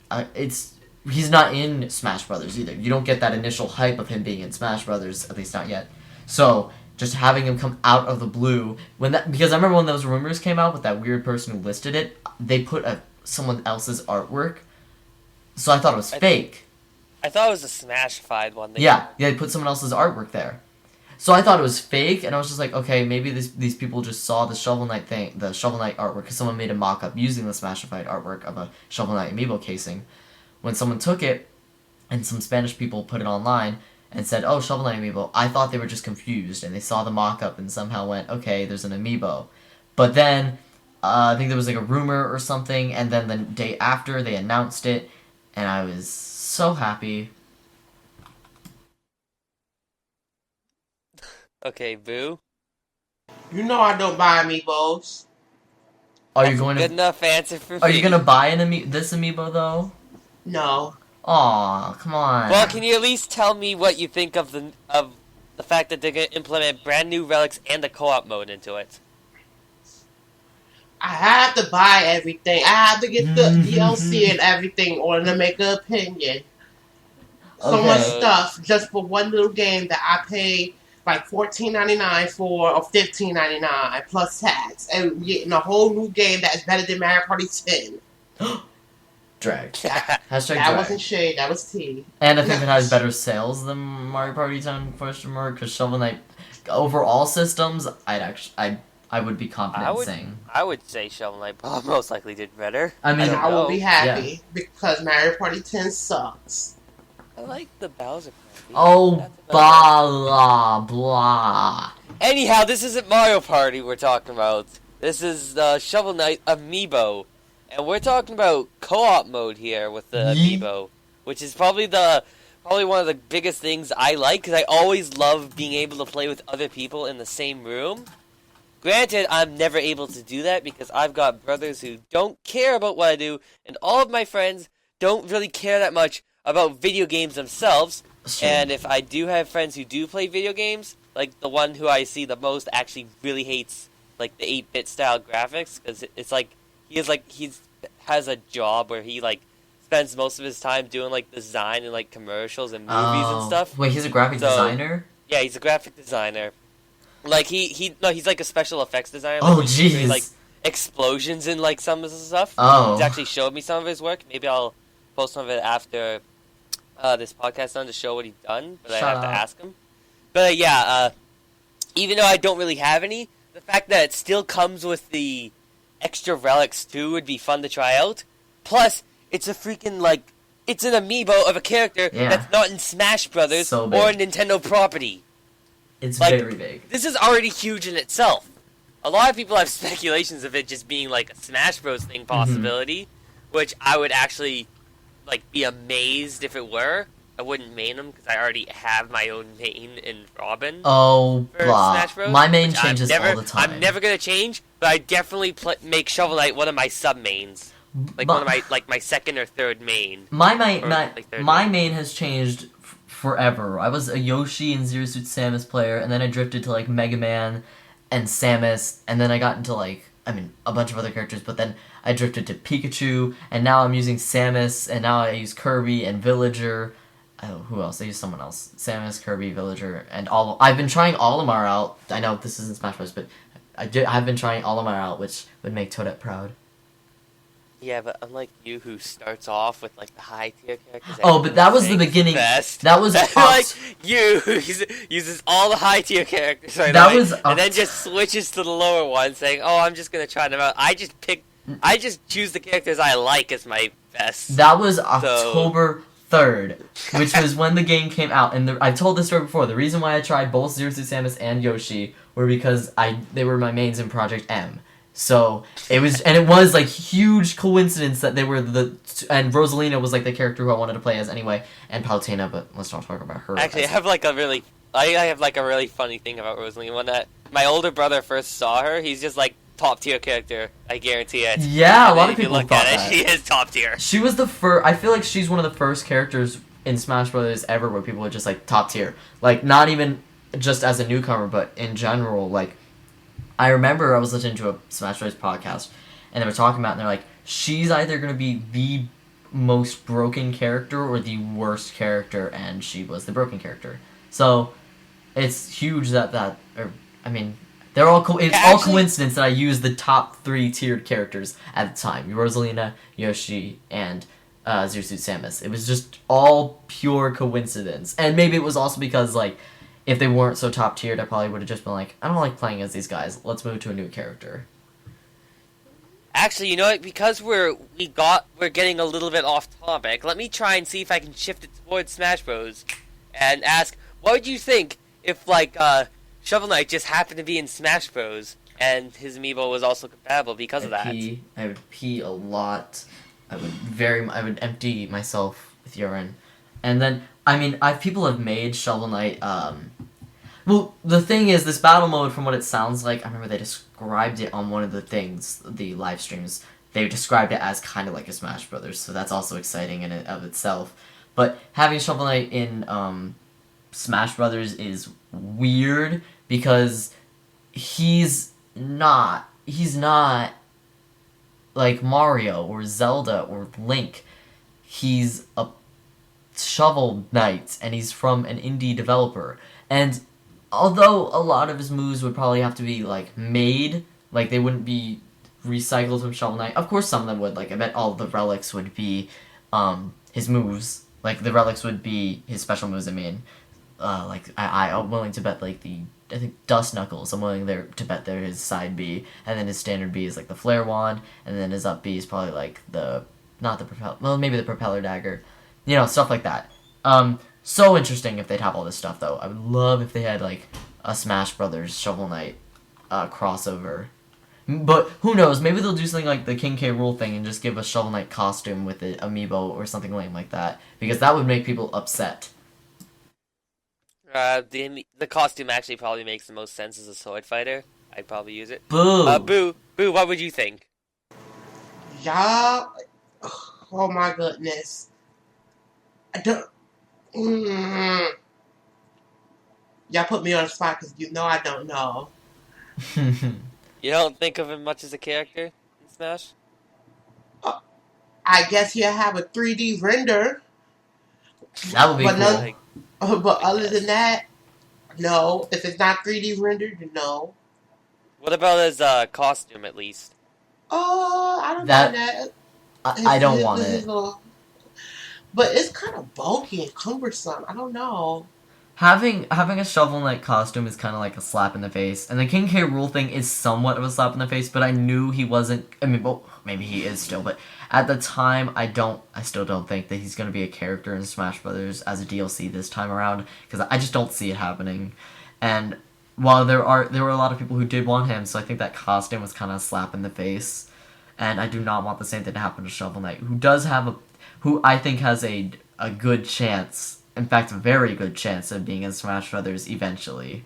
not in Smash Brothers either. You don't get that initial hype of him being in Smash Brothers, at least not yet. So just having him come out of the blue, because I remember when those rumors came out with that weird person who listed it, they put someone else's artwork, so I thought it was fake. I thought it was a Smashified one. Yeah, they put someone else's artwork there. So I thought it was fake, and I was just like, okay, maybe these people just saw the Shovel Knight thing, the Shovel Knight artwork, because someone made a mock-up using the Smashified artwork of a Shovel Knight amiibo casing. When someone took it, and some Spanish people put it online, and said, oh, Shovel Knight amiibo, I thought they were just confused, and they saw the mock-up and somehow went, okay, there's an amiibo. But then, I think there was like a rumor or something, and then the day after, they announced it, and I was so happy. Okay, Boo. You know I don't buy amiibos. Are That's you going a good to? enough answer for me. Are you gonna buy this amiibo though? No. Aw, come on. Well, can you at least tell me what you think of the fact that they're gonna implement brand new relics and the co-op mode into it? I have to buy everything. I have to get the DLC and everything in order to make an opinion. So much stuff just for one little game that I paid like $14.99 for, or $15.99 plus tax, and getting a whole new game that's better than Mario Party 10. Drag. Hashtag That drag. wasn't shade, that was tea. And I think it has better sales than Mario Party 10 question mark, because Shovel Knight over all systems, I would be confident in saying. I would say Shovel Knight most likely did better. I mean, And I will be happy Yeah. because Mario Party 10 sucks. I like the Bowser party. Oh, That's about blah, blah. Anyhow, this isn't Mario Party we're talking about. This is the Shovel Knight amiibo. And we're talking about co-op mode here with the amiibo, which is probably one of the biggest things I like, because I always love being able to play with other people in the same room. Granted, I'm never able to do that because I've got brothers who don't care about what I do, and all of my friends don't really care that much about video games themselves. Sure. And if I do have friends who do play video games, like the one who I see the most actually really hates like the 8-bit style graphics, because it's like he has a job where he like spends most of his time doing like design and like commercials and movies and stuff. Wait, he's a graphic designer? Yeah, he's a graphic designer. Like he's like a special effects designer. Like, Oh, jeez. like explosions and like some of the stuff. Oh. He's actually showed me some of his work. Maybe I'll post some of it after this podcast done to show what he's done, but I have to ask him. But yeah, even though I don't really have any, the fact that it still comes with the extra relics too would be fun to try out. Plus, it's a freaking like it's an amiibo of a character that's not in Smash Brothers So or big. a Nintendo property. It's Like, very big. This is already huge in itself. A lot of people have speculations of it just being like a Smash Bros. Thing possibility, which I would actually like be amazed if it were. I wouldn't main them because I already have my own main in Robin. Oh, for blah. Smash Bros, My main which changes all the time. I'm never gonna change, but I definitely make Shovel Knight one of my sub mains, like one of my second or third main. My third main has changed forever. I was a Yoshi and Zero Suit Samus player, and then I drifted to like Mega Man and Samus, and then I got into like a bunch of other characters, but then I drifted to Pikachu, and now I'm using Samus, and now I use Kirby and Villager. Oh, who else? I use someone else. Samus, Kirby, Villager, and I've been trying Olimar out. I know this isn't Smash Bros, but I've been trying Olimar out, which would make Toadette proud. Yeah, but unlike you, who starts off with like the high tier characters. Oh, but that was the beginning. Best. That was like you, who uses all the high tier characters. Right That away, was and then just switches to the lower one, saying, "Oh, I'm just gonna try them out." I just choose the characters I like as my best. That was October 3rd, which was when the game came out, and I've told this story before. The reason why I tried both Zero Suit Samus and Yoshi were because they were my mains in Project M. So it was like huge coincidence that they were and Rosalina was like the character who I wanted to play as anyway, and Palutena, but let's not talk about her. Actually, I have like a really funny thing about Rosalina. When my older brother first saw her, he's just like top tier character. I guarantee it. Yeah, a lot of If you people look thought at that. it, she is top tier. She was the first. I feel like she's one of the first characters in Smash Brothers ever where people are just like top tier. Like not even just as a newcomer, but in general. Like I remember I was listening to a Smash Brothers podcast, and they were talking about, and they're like, she's either gonna be the most broken character or the worst character, and she was the broken character. So it's huge that they're all all coincidence that I used the top 3 tiered characters at the time: Rosalina, Yoshi, and Zero Suit Samus. It was just all pure coincidence. And maybe it was also because, like, if they weren't so top tiered, I probably would have just been like, I don't like playing as these guys. Let's move to a new character. Actually, you know what? Because we're getting a little bit off topic. Let me try and see if I can shift it towards Smash Bros. And ask, what would you think if like Shovel Knight just happened to be in Smash Bros. And his amiibo was also compatible because of that? I would pee a lot. I would empty myself with urine, and then people have made Shovel Knight. Well, the thing is, this battle mode, from what it sounds like, I remember they described it on one of the live streams. They described it as kind of like a Smash Brothers, so that's also exciting in and of itself. But having Shovel Knight in Smash Brothers is weird because he's not like Mario or Zelda or Link. He's a Shovel Knight, and he's from an indie developer. And although a lot of his moves would probably have to be, like, made, like, they wouldn't be recycled from Shovel Knight. Of course some of them would. Like, I bet all the relics would be, his moves. Like, the relics would be his special moves, I mean. I'm willing to bet, like, I think Dust Knuckles, I'm willing to bet they're his side B. And then his standard B is, like, the Flare Wand. And then his up B is probably, like, maybe the Propeller Dagger. You know, stuff like that. So interesting if they'd have all this stuff, though. I would love if they had, like, a Smash Brothers Shovel Knight crossover. But who knows? Maybe they'll do something like the King K. Rool thing and just give a Shovel Knight costume with the amiibo or something lame like that. Because that would make people upset. The costume actually probably makes the most sense as a sword fighter. I'd probably use it. Boo! Boo, what would you think? Y'all, oh my goodness. I don't. Y'all put me on the spot because you know I don't know. You don't think of him much as a character in Smash? I guess you have a 3D render. That would be cool. But other than that, no. If it's not 3D rendered, then no. What about his costume, at least? Oh, I don't know that. I don't want it. But it's kind of bulky and cumbersome. I don't know. Having a Shovel Knight costume is kind of like a slap in the face, and the King K. Rool thing is somewhat of a slap in the face. But I knew he wasn't. I mean, well, maybe he is still, but at the time, I still don't think that he's gonna be a character in Smash Brothers as a DLC this time around, because I just don't see it happening. And while there were a lot of people who did want him, so I think that costume was kind of a slap in the face. And I do not want the same thing to happen to Shovel Knight, who I think has a good chance. In fact, a very good chance of being in Smash Brothers eventually.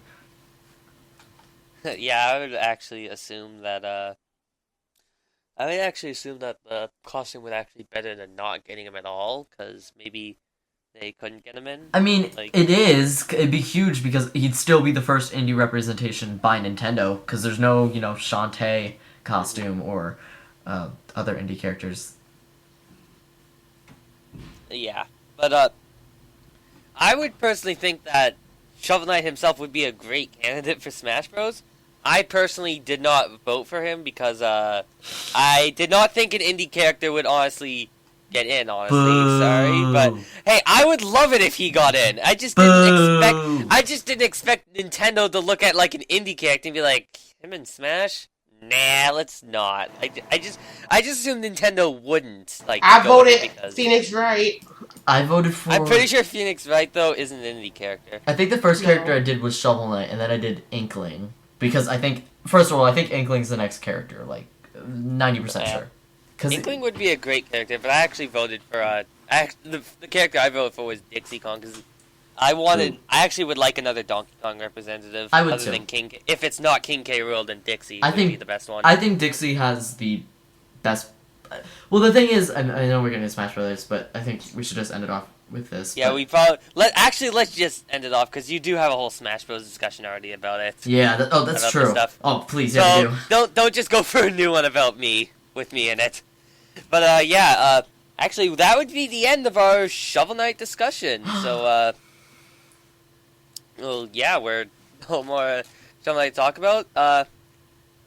Yeah, I would actually assume that the costume would actually be better than not getting him at all, because maybe they couldn't get him in. I mean, it'd be huge because he'd still be the first indie representation by Nintendo, because there's no, Shantae costume or other indie characters. Yeah, but I would personally think that Shovel Knight himself would be a great candidate for Smash Bros. I personally did not vote for him because I did not think an indie character would honestly get in, honestly. Boo. Sorry, but hey, I would love it if he got in. I just didn't expect Nintendo to look at like an indie character and be like, him in Smash? Nah, let's not. I just assumed Nintendo wouldn't like. I voted Phoenix Wright. I voted for. I'm pretty sure Phoenix Wright though isn't an indie character. I think the first character I did was Shovel Knight, and then I did Inkling because I think Inkling's the next character, like 90% sure. Inkling would be a great character, but I actually voted for the character I voted for was Dixie Kong because I actually would like another Donkey Kong representative. I would other too. Than King. If it's not King K. Rool, then Dixie would be the best one. I think Dixie has the best. Well, the thing is, I know we're getting to Smash Brothers, but I think we should just end it off with this. Yeah, we probably let's just end it off because you do have a whole Smash Bros. Discussion already about it. Yeah. That's true. Stuff. Oh, please, so, yeah, do. Don't just go for a new one about me with me in it. But actually, that would be the end of our Shovel Knight discussion. So well, yeah, we're no more Shovel Knight to talk about.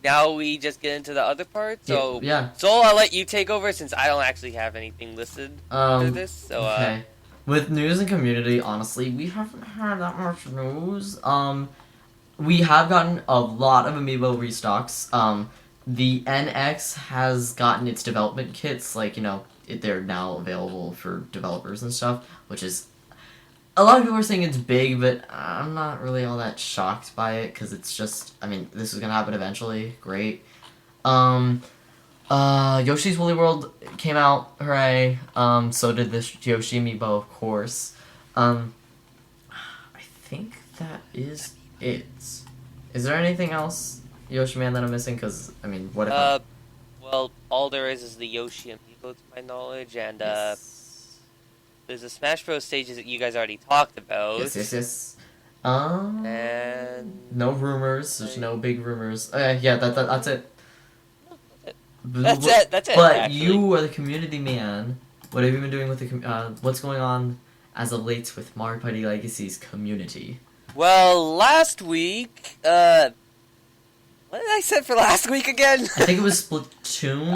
now we just get into the other part. So, Yeah. Soul, I'll let you take over since I don't actually have anything listed for this. So, okay. With news and community, honestly, we haven't had that much news. We have gotten a lot of amiibo restocks. The NX has gotten its development kits, like, they're now available for developers and stuff, which is... A lot of people are saying it's big, but I'm not really all that shocked by it, because it's just... I mean, this is gonna happen eventually. Great. Yoshi's Woolly World came out, hooray. So did this Yoshi amiibo, of course. I think that is it. Is there anything else, Yoshiman, that I'm missing? Because, I mean, what if well, all there is the Yoshi amiibo, to my knowledge, and, Yes. there's the Smash Bros. Stages that you guys already talked about. Yes. And... No rumors. There's no big rumors. Yeah, that's it. That's it, But actually. you are the community man. What have you been doing with what's going on as of late with Mario Party Legacy's community? Well, last week, what did I say for last week again? I think it was Splatoon.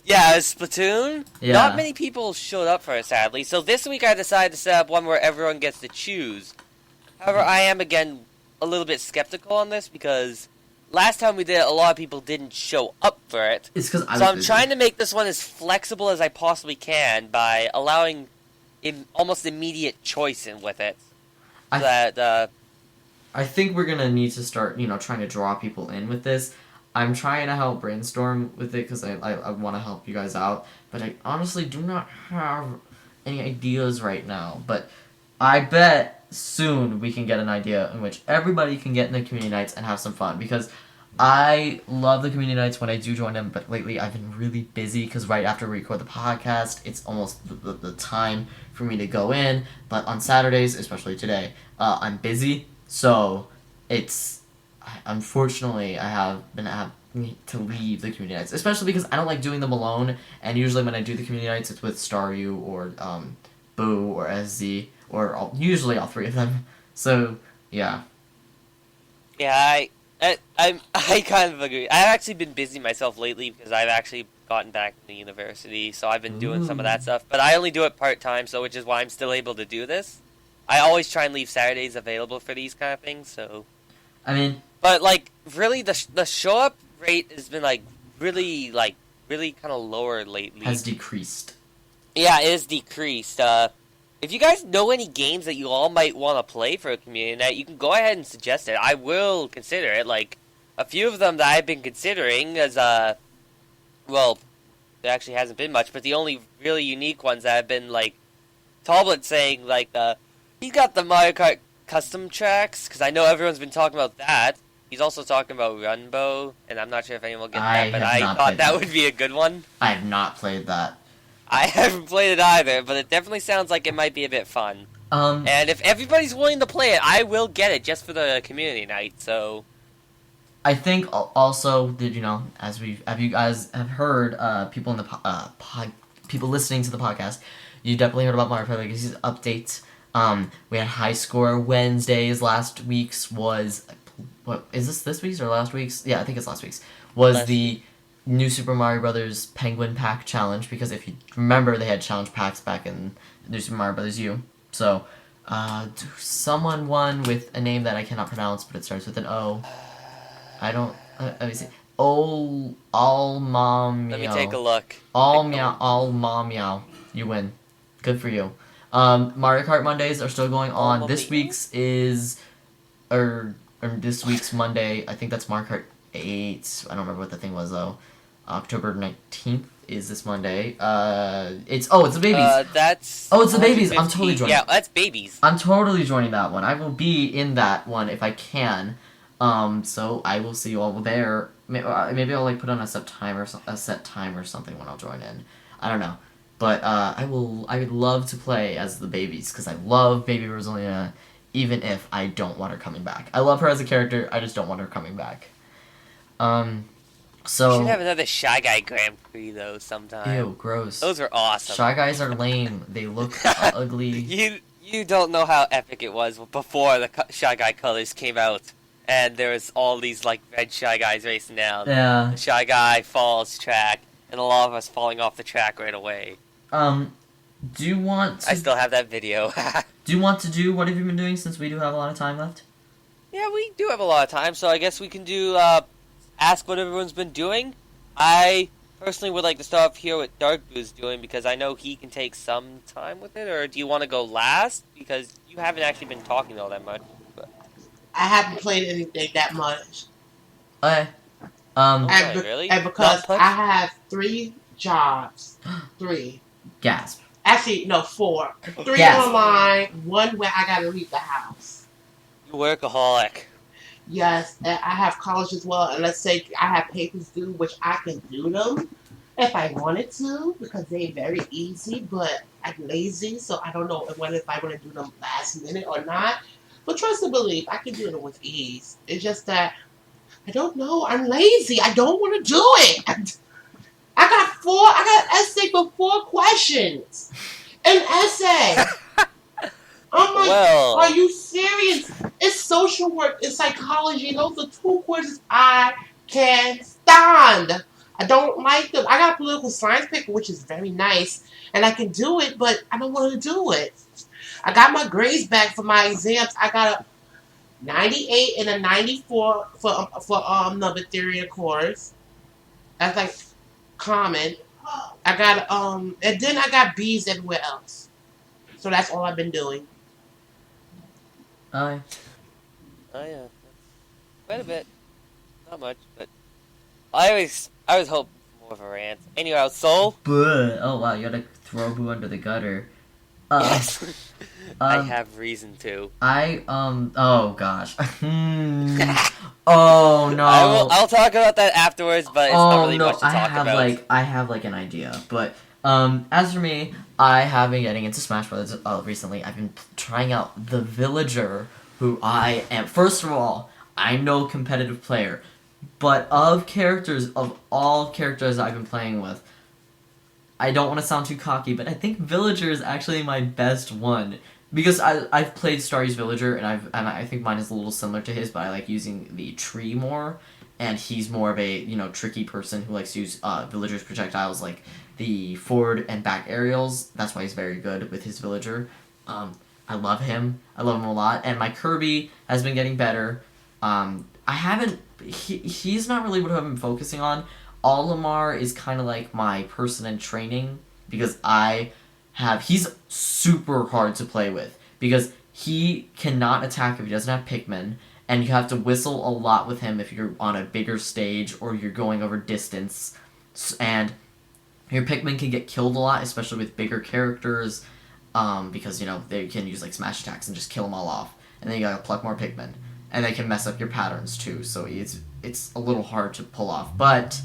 Yeah, it was Splatoon. Yeah. Not many people showed up for it, sadly. So this week I decided to set up one where everyone gets to choose. However, I am, again, a little bit skeptical on this because last time we did it, a lot of people didn't show up for it. It's because So I'm trying to make this one as flexible as I possibly can by allowing almost immediate choice in with it. I think we're gonna need to start, trying to draw people in with this. I'm trying to help brainstorm with it because I want to help you guys out, but I honestly do not have any ideas right now. But I bet soon we can get an idea in which everybody can get in the community nights and have some fun, because I love the community nights when I do join them, but lately I've been really busy because right after we record the podcast, it's almost the time for me to go in. But on Saturdays, especially today, I'm busy. So, unfortunately, I have to leave the community nights, especially because I don't like doing them alone, and usually when I do the community nights, it's with Staryu, or, Boo, or SZ, or usually all three of them. So, yeah. Yeah, I kind of agree. I've actually been busy myself lately because I've actually gotten back to university, so I've been doing some of that stuff, but I only do it part-time, so which is why I'm still able to do this. I always try and leave Saturdays available for these kind of things, so... I mean... But, really, the show-up rate has been, really kind of lower lately. Has decreased. Yeah, it has decreased. If you guys know any games that you all might want to play for a community night, you can go ahead and suggest it. I will consider it. A few of them that I've been considering as, well, there actually hasn't been much, but the only really unique ones that have been, Talbot saying, he's got the Mario Kart custom tracks, because I know everyone's been talking about that. He's also talking about Runbow, and I'm not sure if anyone will get that, but I thought that would be a good one. I have not played that. I haven't played it either, but it definitely sounds like it might be a bit fun. And if everybody's willing to play it, I will get it just for the community night, so... I think also, as you guys have heard, people in the people listening to the podcast, you definitely heard about Mario Party Legacy's update. We had High Score Wednesdays. Last week's was... What, is this week's or last week's? Yeah, I think it's last week's. Was the New Super Mario Brothers Penguin Pack Challenge, because if you remember, they had challenge packs back in New Super Mario Brothers U. So, someone won with a name that I cannot pronounce, but it starts with an O. I don't... let me see. All Mom Meow. Let me take a look. All Mom Meow. You win. Good for you. Mario Kart Mondays are still going on. This week's is... this week's Monday, I think that's Mario Kart 8. I don't remember what the thing was, though. October 19th is this Monday. It's the babies. That's... Oh, it's the babies. I'm totally joining. Yeah, that's babies. I'm totally joining that one. I will be in that one if I can. So I will see you all there. Maybe I'll put on a set time or something when I'll join in. I don't know. But I would love to play as the babies, because I love Baby Rosalina, even if I don't want her coming back. I love her as a character, I just don't want her coming back. So... You should have another Shy Guy Grand Prix, though, sometime. Ew, gross. Those are awesome. Shy Guys are lame. They look ugly. You don't know how epic it was before the Shy Guy colors came out. and there's all these like red Shy Guys racing down. Yeah. The Shy Guy falls track, and a lot of us falling off the track right away. Do you want to... I still have that video. Do you want to do what have you been doing since we do have a lot of time left? Yeah, we do have a lot of time, so I guess we can do, ask what everyone's been doing. I personally would like to start off here with Dark Boo's doing, because I know he can take some time with it, or do you want to go last? Because you haven't actually been talking all that much. But... I haven't played anything that much. Okay. Really? And because Not much? I have 3 jobs. 3. Gasp. Actually, no, 4. 3 Yes. online, 1 where I gotta leave the house. You workaholic. Yes, and I have college as well, and let's say I have papers due, which I can do them if I wanted to, because they're very easy, but I'm lazy, so I don't know whether if I want to do them last minute or not. But trust and believe, I can do them with ease. It's just that, I don't know, I'm lazy. I don't want to do it. I got essay for 4 questions. An essay. I'm like, Well... are you serious? It's social work, it's psychology. Those are 2 courses I can't stand. I don't like them. I got a political science paper, which is very nice, and I can do it, but I don't want to do it. I got my grades back for my exams. I got a 98 and a 94 for number theory of course. That's like common. I got and then I got B's everywhere else. So that's all I've been doing. Okay. Oh yeah, quite a bit. Not much, but I always hope more of a rant. Anyway, Soul. Buh. Oh wow, you gotta throw Boo under the gutter. Yes, I have reason to. Oh gosh. Oh no. I'll talk about that afterwards, but it's not really much to talk about. I have like an idea, but as for me, I have been getting into Smash Brothers recently. I've been trying out the Villager, who I am. First of all, I'm no competitive player, but of all characters I've been playing with, I don't want to sound too cocky, but I think Villager is actually my best one. Because I've played Starry's Villager, and I think mine is a little similar to his, but I like using the tree more, and he's more of a, tricky person who likes to use Villager's projectiles, like the forward and back aerials. That's why he's very good with his Villager. I love him. I love him a lot, and my Kirby has been getting better. He's not really what I've been focusing on. Olimar is kind of like my person in training, because he's super hard to play with, because he cannot attack if he doesn't have Pikmin, and you have to whistle a lot with him if you're on a bigger stage or you're going over distance, and your Pikmin can get killed a lot, especially with bigger characters, because, they can use, like, smash attacks and just kill them all off, and then you gotta pluck more Pikmin, and they can mess up your patterns, too, so it's a little hard to pull off, but,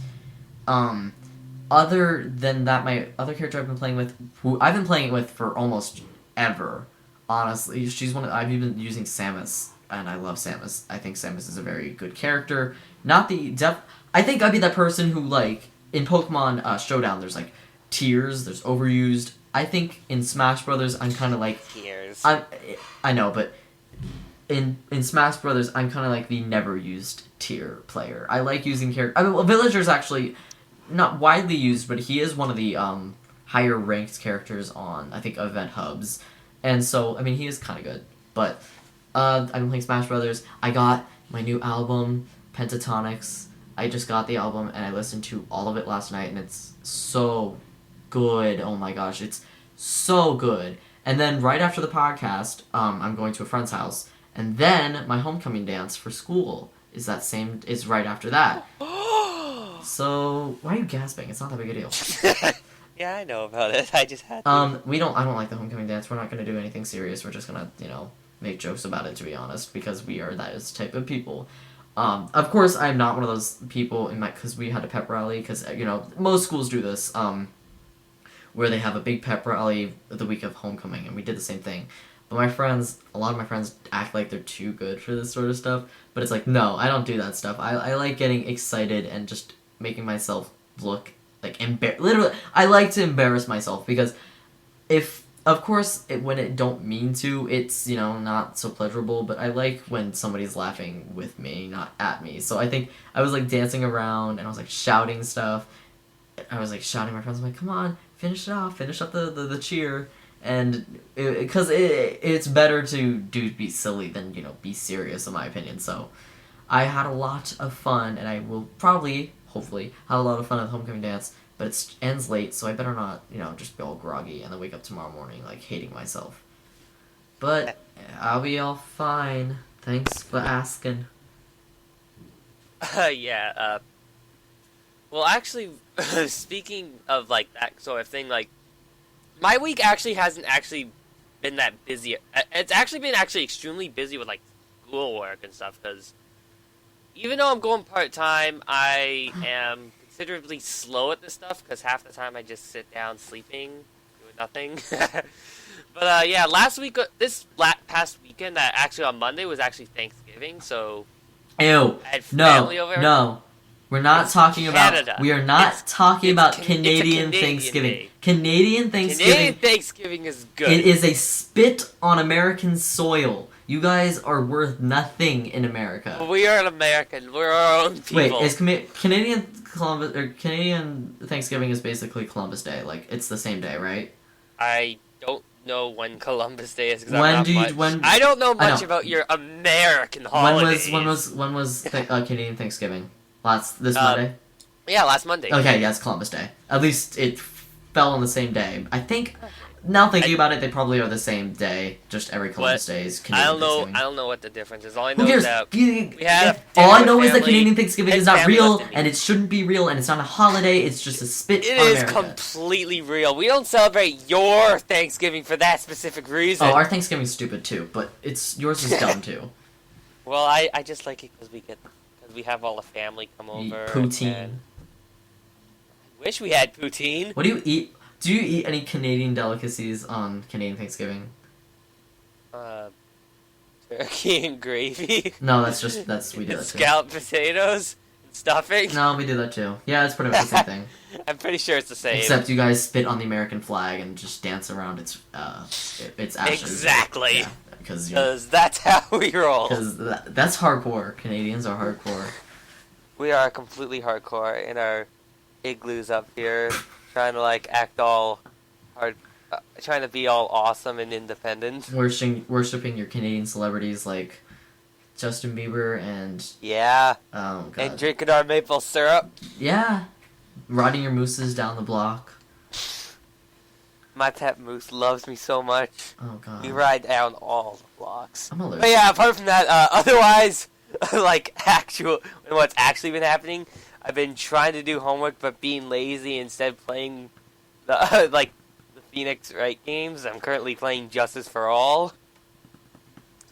other than that, my other character I've been playing with, who I've been playing with for almost ever, honestly, I've been using Samus, and I love Samus. I think Samus is a very good character. I think I'd be that person who, like, in Pokemon Showdown, there's, like, tiers, there's overused. I think in Smash Brothers, I'm kind of like... Tiers. I know, but in Smash Brothers, I'm kind of like the never-used tier player. I like using characters... Villager's actually... not widely used, but he is one of the higher ranked characters on, I think, event hubs, and so he is kind of good. But I've been playing Smash Brothers. I got my new album, Pentatonics. I just got the album and I listened to all of it last night, and it's so good. Oh my gosh, it's so good. And then right after the podcast, I'm going to a friend's house, and then my homecoming dance for school is right after that. So, why are you gasping? It's not that big a deal. Yeah, I know about it. I just had to. I don't like the homecoming dance. We're not going to do anything serious. We're just going to, make jokes about it, to be honest, because we are that type of people. Of course, I'm not one of those people because we had a pep rally, because, most schools do this, where they have a big pep rally the week of homecoming, and we did the same thing. But a lot of my friends act like they're too good for this sort of stuff, but it's like, no, I don't do that stuff. I like getting excited and just making myself look like literally, I like to embarrass myself, because if of course, when it don't mean to, it's, not so pleasurable, but I like when somebody's laughing with me, not at me. So I think I was, like, dancing around, and I was, like, shouting stuff. I was, like, shouting at my friends, I'm like, come on, finish it off, finish up the cheer. And, because it's better to be silly than, be serious, in my opinion. So I had a lot of fun, and I will probably, hopefully, have a lot of fun at the homecoming dance. But it ends late, so I better not, just be all groggy and then wake up tomorrow morning, like, hating myself. But I'll be all fine. Thanks for asking. Yeah, well, actually, speaking of, like, that sort of thing, like, my week actually hasn't actually been that busy. It's actually been extremely busy with, like, schoolwork and stuff, because even though I'm going part-time, I am considerably slow at this stuff, because half the time I just sit down sleeping, doing nothing. But, yeah, past weekend, actually on Monday, was actually Thanksgiving, so Ew. I had family over. No. We're not talking Canada. about. We are not talking about Canadian Canadian Thanksgiving. Day. Canadian Thanksgiving. Canadian Thanksgiving is good. It is a spit on American soil. You guys are worth nothing in America. Well, we are an American. We're our own people. Wait, is Canadian Thanksgiving is basically Columbus Day? Like, it's the same day, right? I don't know when Columbus Day is. I don't know much about your American holidays. When was Canadian Thanksgiving? This Monday? Yeah, last Monday. Okay, yeah, it's Columbus Day. At least it fell on the same day. I think, now thinking about it, they probably are the same day. Just every Columbus Day is Canadian Thanksgiving. I don't know what the difference is. All I know Who cares? is that we had all I know is that Canadian Thanksgiving is not family real, left in and it shouldn't be real, and it's not a holiday. It's just a spit on It is America. completely real. We don't celebrate your Thanksgiving for that specific reason. Oh, our Thanksgiving's stupid too, but yours is dumb too. Well, I just like it because we have all the family come over. Poutine. I wish we had poutine. What do you eat? Do you eat any Canadian delicacies on Canadian Thanksgiving? Turkey and gravy. No, we do that too. Scalloped potatoes and stuffing. No, we do that too. Yeah, it's pretty much the same thing. I'm pretty sure it's the same. Except you guys spit on the American flag and just dance around its ashes. Exactly. Yeah, because that's how we roll. Because that's hardcore. Canadians are hardcore. We are completely hardcore in our igloos up here, trying to like act all hard, trying to be all awesome and independent. Worshipping your Canadian celebrities like Justin Bieber and God. And drinking our maple syrup. Yeah, riding your mooses down the block. My pet moose loves me so much. Oh god. We ride down all the blocks. I'm allergic. But yeah, apart from that, otherwise, like what's actually been happening, I've been trying to do homework but being lazy instead playing the the Phoenix Wright games. I'm currently playing Justice for All.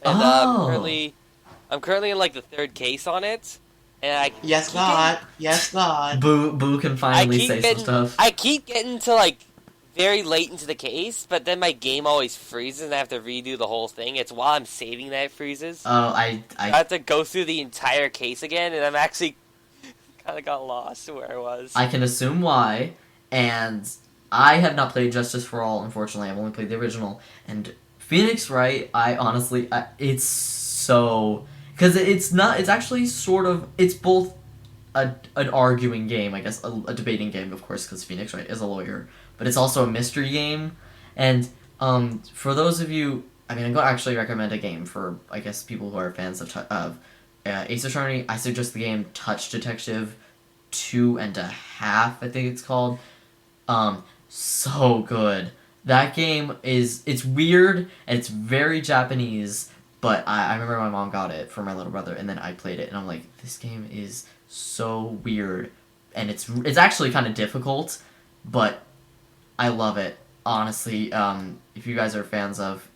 And I'm currently in like the third case on it. And Yes, God. Boo can finally say some stuff. I keep getting to like very late into the case, but then my game always freezes and I have to redo the whole thing. It's while I'm saving that it freezes. Oh, I have to go through the entire case again, and I'm actually kind of got lost where I was. I can assume why, and I have not played Justice for All, unfortunately. I've only played the original. And Phoenix Wright, it's so... Because it's actually sort of... It's both an arguing game, I guess, a debating game, of course, because Phoenix Wright is a lawyer. But it's also a mystery game. And for those of you... I mean, I'm going to actually recommend a game for, I guess, people who are fans of Ace Attorney. I suggest the game Touch Detective 2.5, I think it's called. So good. That game it's weird, and it's very Japanese, but I remember my mom got it for my little brother, and then I played it, and I'm like, this game is so weird, and it's actually kind of difficult, but I love it. Honestly, if you guys are fans of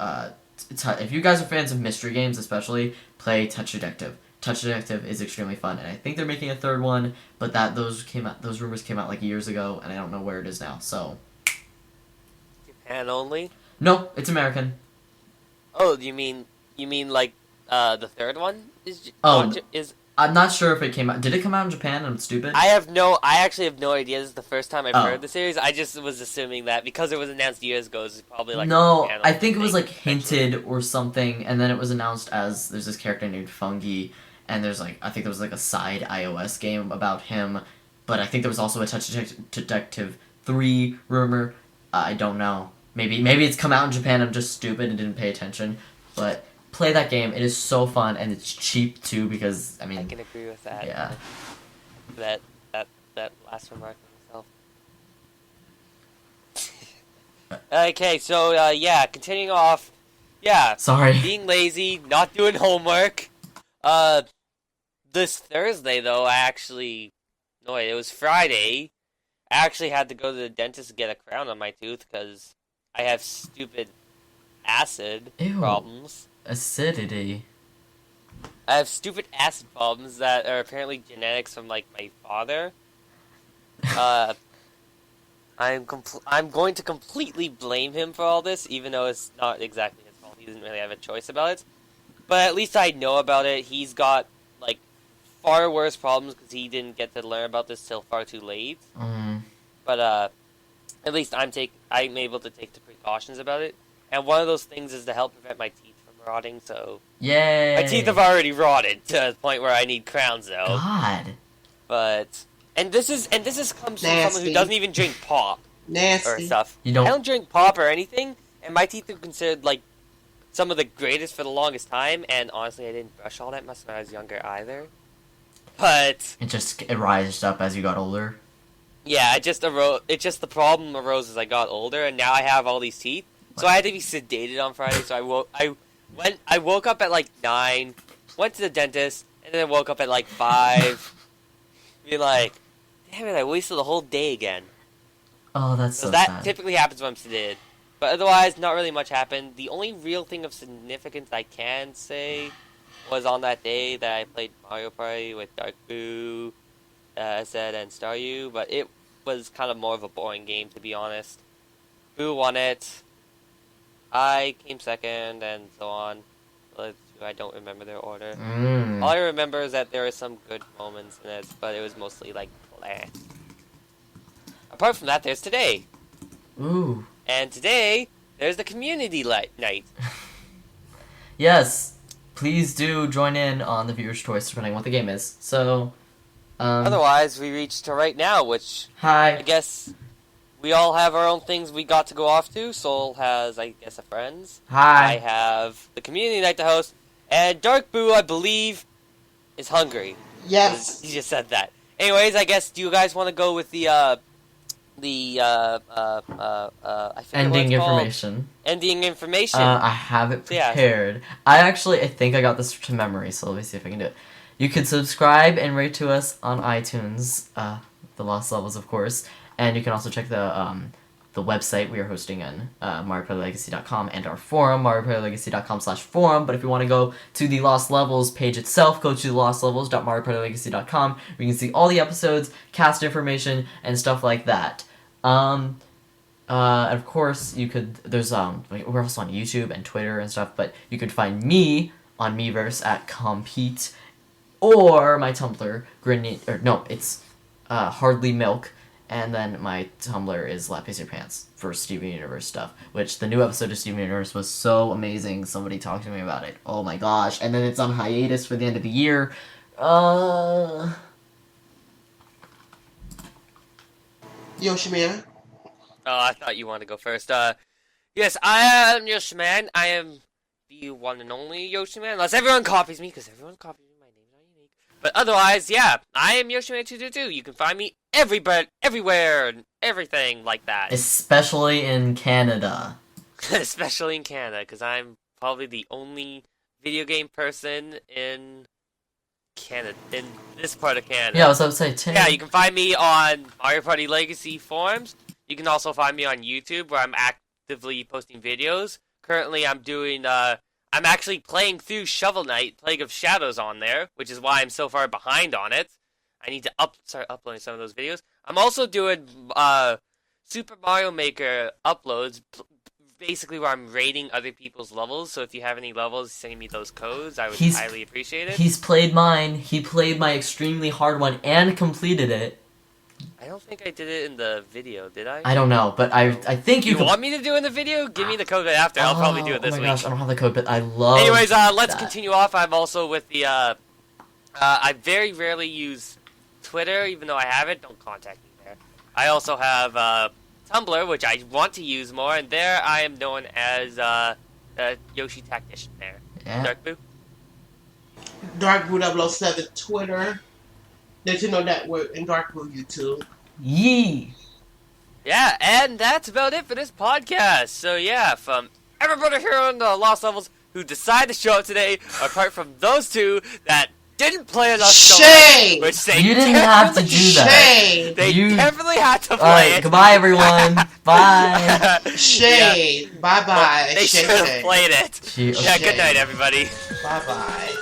mystery games especially, play Touch Detective. Touch Detective is extremely fun, and I think they're making a third one, but those rumors came out like years ago, and I don't know where it is now. So, Japan only? No, it's American. Oh, you mean like the third one is? I'm not sure if it came out. Did it come out in Japan? I'm stupid. I actually have no idea. This is the first time I've heard the series. I just was assuming that because it was announced years ago, it's probably like no. I think it was like hinted or something, and then it was announced as there's this character named Fungi, and there's like I think there was like a side iOS game about him, but I think there was also a Touch Detective 3 rumor. I don't know. Maybe it's come out in Japan. I'm just stupid and didn't pay attention, but. Play that game. It is so fun and it's cheap too because I mean I can agree with that. Yeah. That last remark myself. Okay, so continuing off. Yeah. Sorry. Being lazy, not doing homework. This Thursday though, it was Friday. I actually had to go to the dentist to get a crown on my tooth because I have stupid acid problems. Acidity. I have stupid acid problems that are apparently genetics from like my father. I'm going to completely blame him for all this, even though it's not exactly his fault. He doesn't really have a choice about it. But at least I know about it. He's got like far worse problems because he didn't get to learn about this till far too late. But at least I'm able to take the precautions about it. And one of those things is to help prevent my teeth rotting, so yay! My teeth have already rotted to the point where I need crowns, though. God. But this is comes from someone who doesn't even drink pop or stuff. I don't drink pop or anything, and my teeth are considered like some of the greatest for the longest time. And honestly, I didn't brush all that much when I was younger either. But it rised up as you got older. Yeah, the problem arose as I got older, and now I have all these teeth. So I had to be sedated on Friday. So I woke up at like 9, went to the dentist, and then I woke up at like 5. Be like, damn it, I wasted the whole day again. Oh, that's so that sad. Typically happens when I'm sedated. But otherwise, not really much happened. The only real thing of significance I can say was on that day that I played Mario Party with Dark Boo, Zed, and Staryu. But it was kind of more of a boring game, to be honest. Boo won it. I came second, and so on. I don't remember their order. All I remember is that there were some good moments in it, but it was mostly like bleh. Apart from that, there's today. Ooh. And today, there's the community night. Yes. Please do join in on the viewer's choice, depending on what the game is. So, otherwise, we reach to right now, which hi. I guess we all have our own things we got to go off to. Soul has, I guess, a friends. Hi. I have the community night to host. And Dark Boo, I believe, is hungry. Yes. He just said that. Anyways, I guess, do you guys want to go with I forget ending what it's information. Called. Ending information. I have it prepared. I think I got this to memory, so let me see if I can do it. You can subscribe and rate to us on iTunes, the Lost Levels, of course, and you can also check the website we are hosting in, MarioPartyLegacy.com, and our forum, MarioPartyLegacy.com/forum. But if you want to go to the Lost Levels page itself, go to LostLevels.MarioPartyLegacy.com, where you can see all the episodes, cast information, and stuff like that. And of course, there's, we're also on YouTube and Twitter and stuff, but you could find me on Miiverse at Compete, or my Tumblr, it's Hardly Milk. And then my Tumblr is Lapis Your Pants for Steven Universe stuff, which the new episode of Steven Universe was so amazing. Somebody talked to me about it. Oh my gosh. And then it's on hiatus for the end of the year. Yoshiman. Oh, I thought you wanted to go first. Yes, I am Yoshiman. I am the one and only Yoshiman, unless everyone copies me, because everyone copies me. My name's not unique. But otherwise, yeah, I am Yoshiman222. You can find me everywhere, and everything like that. Especially in Canada. Especially in Canada, because I'm probably the only video game person in Canada, in this part of Canada. Yeah, I was about to say, Tim. Yeah, you can find me on Mario Party Legacy forums. You can also find me on YouTube, where I'm actively posting videos. Currently, I'm actually playing through Shovel Knight, Plague of Shadows on there, which is why I'm so far behind on it. I need to start uploading some of those videos. I'm also doing Super Mario Maker uploads, basically where I'm rating other people's levels. So if you have any levels, send me those codes. I would He's- highly appreciate it. He's played mine. He played my extremely hard one and completed it. I don't think I did it in the video, did I? I don't know, but I think you You could. want me to do it in the video? Give me the code right after. I'll probably do it this Oh my week. gosh, I don't have the code, but I love. Anyways, let's that. continue off. I'm also with the. I very rarely use Twitter, even though I have it. Don't contact me there. I also have Tumblr, which I want to use more, and there I am known as Yoshi Tactician. There, Yeah. Dark Boo. Dark Blue 007 Twitter, Nintendo Network, and Dark Blue YouTube. Yee. Yeah, and that's about it for this podcast. So yeah, from everybody here on the Lost Levels who decided to show up today, apart from those two that didn't play enough, Shame! which they You didn't have to do that. Shame! They You- definitely had to play Alright, it. goodbye everyone. Bye. Shame! Bye bye. They should have played it. She- Yeah, good Shame. night, everybody. Bye bye.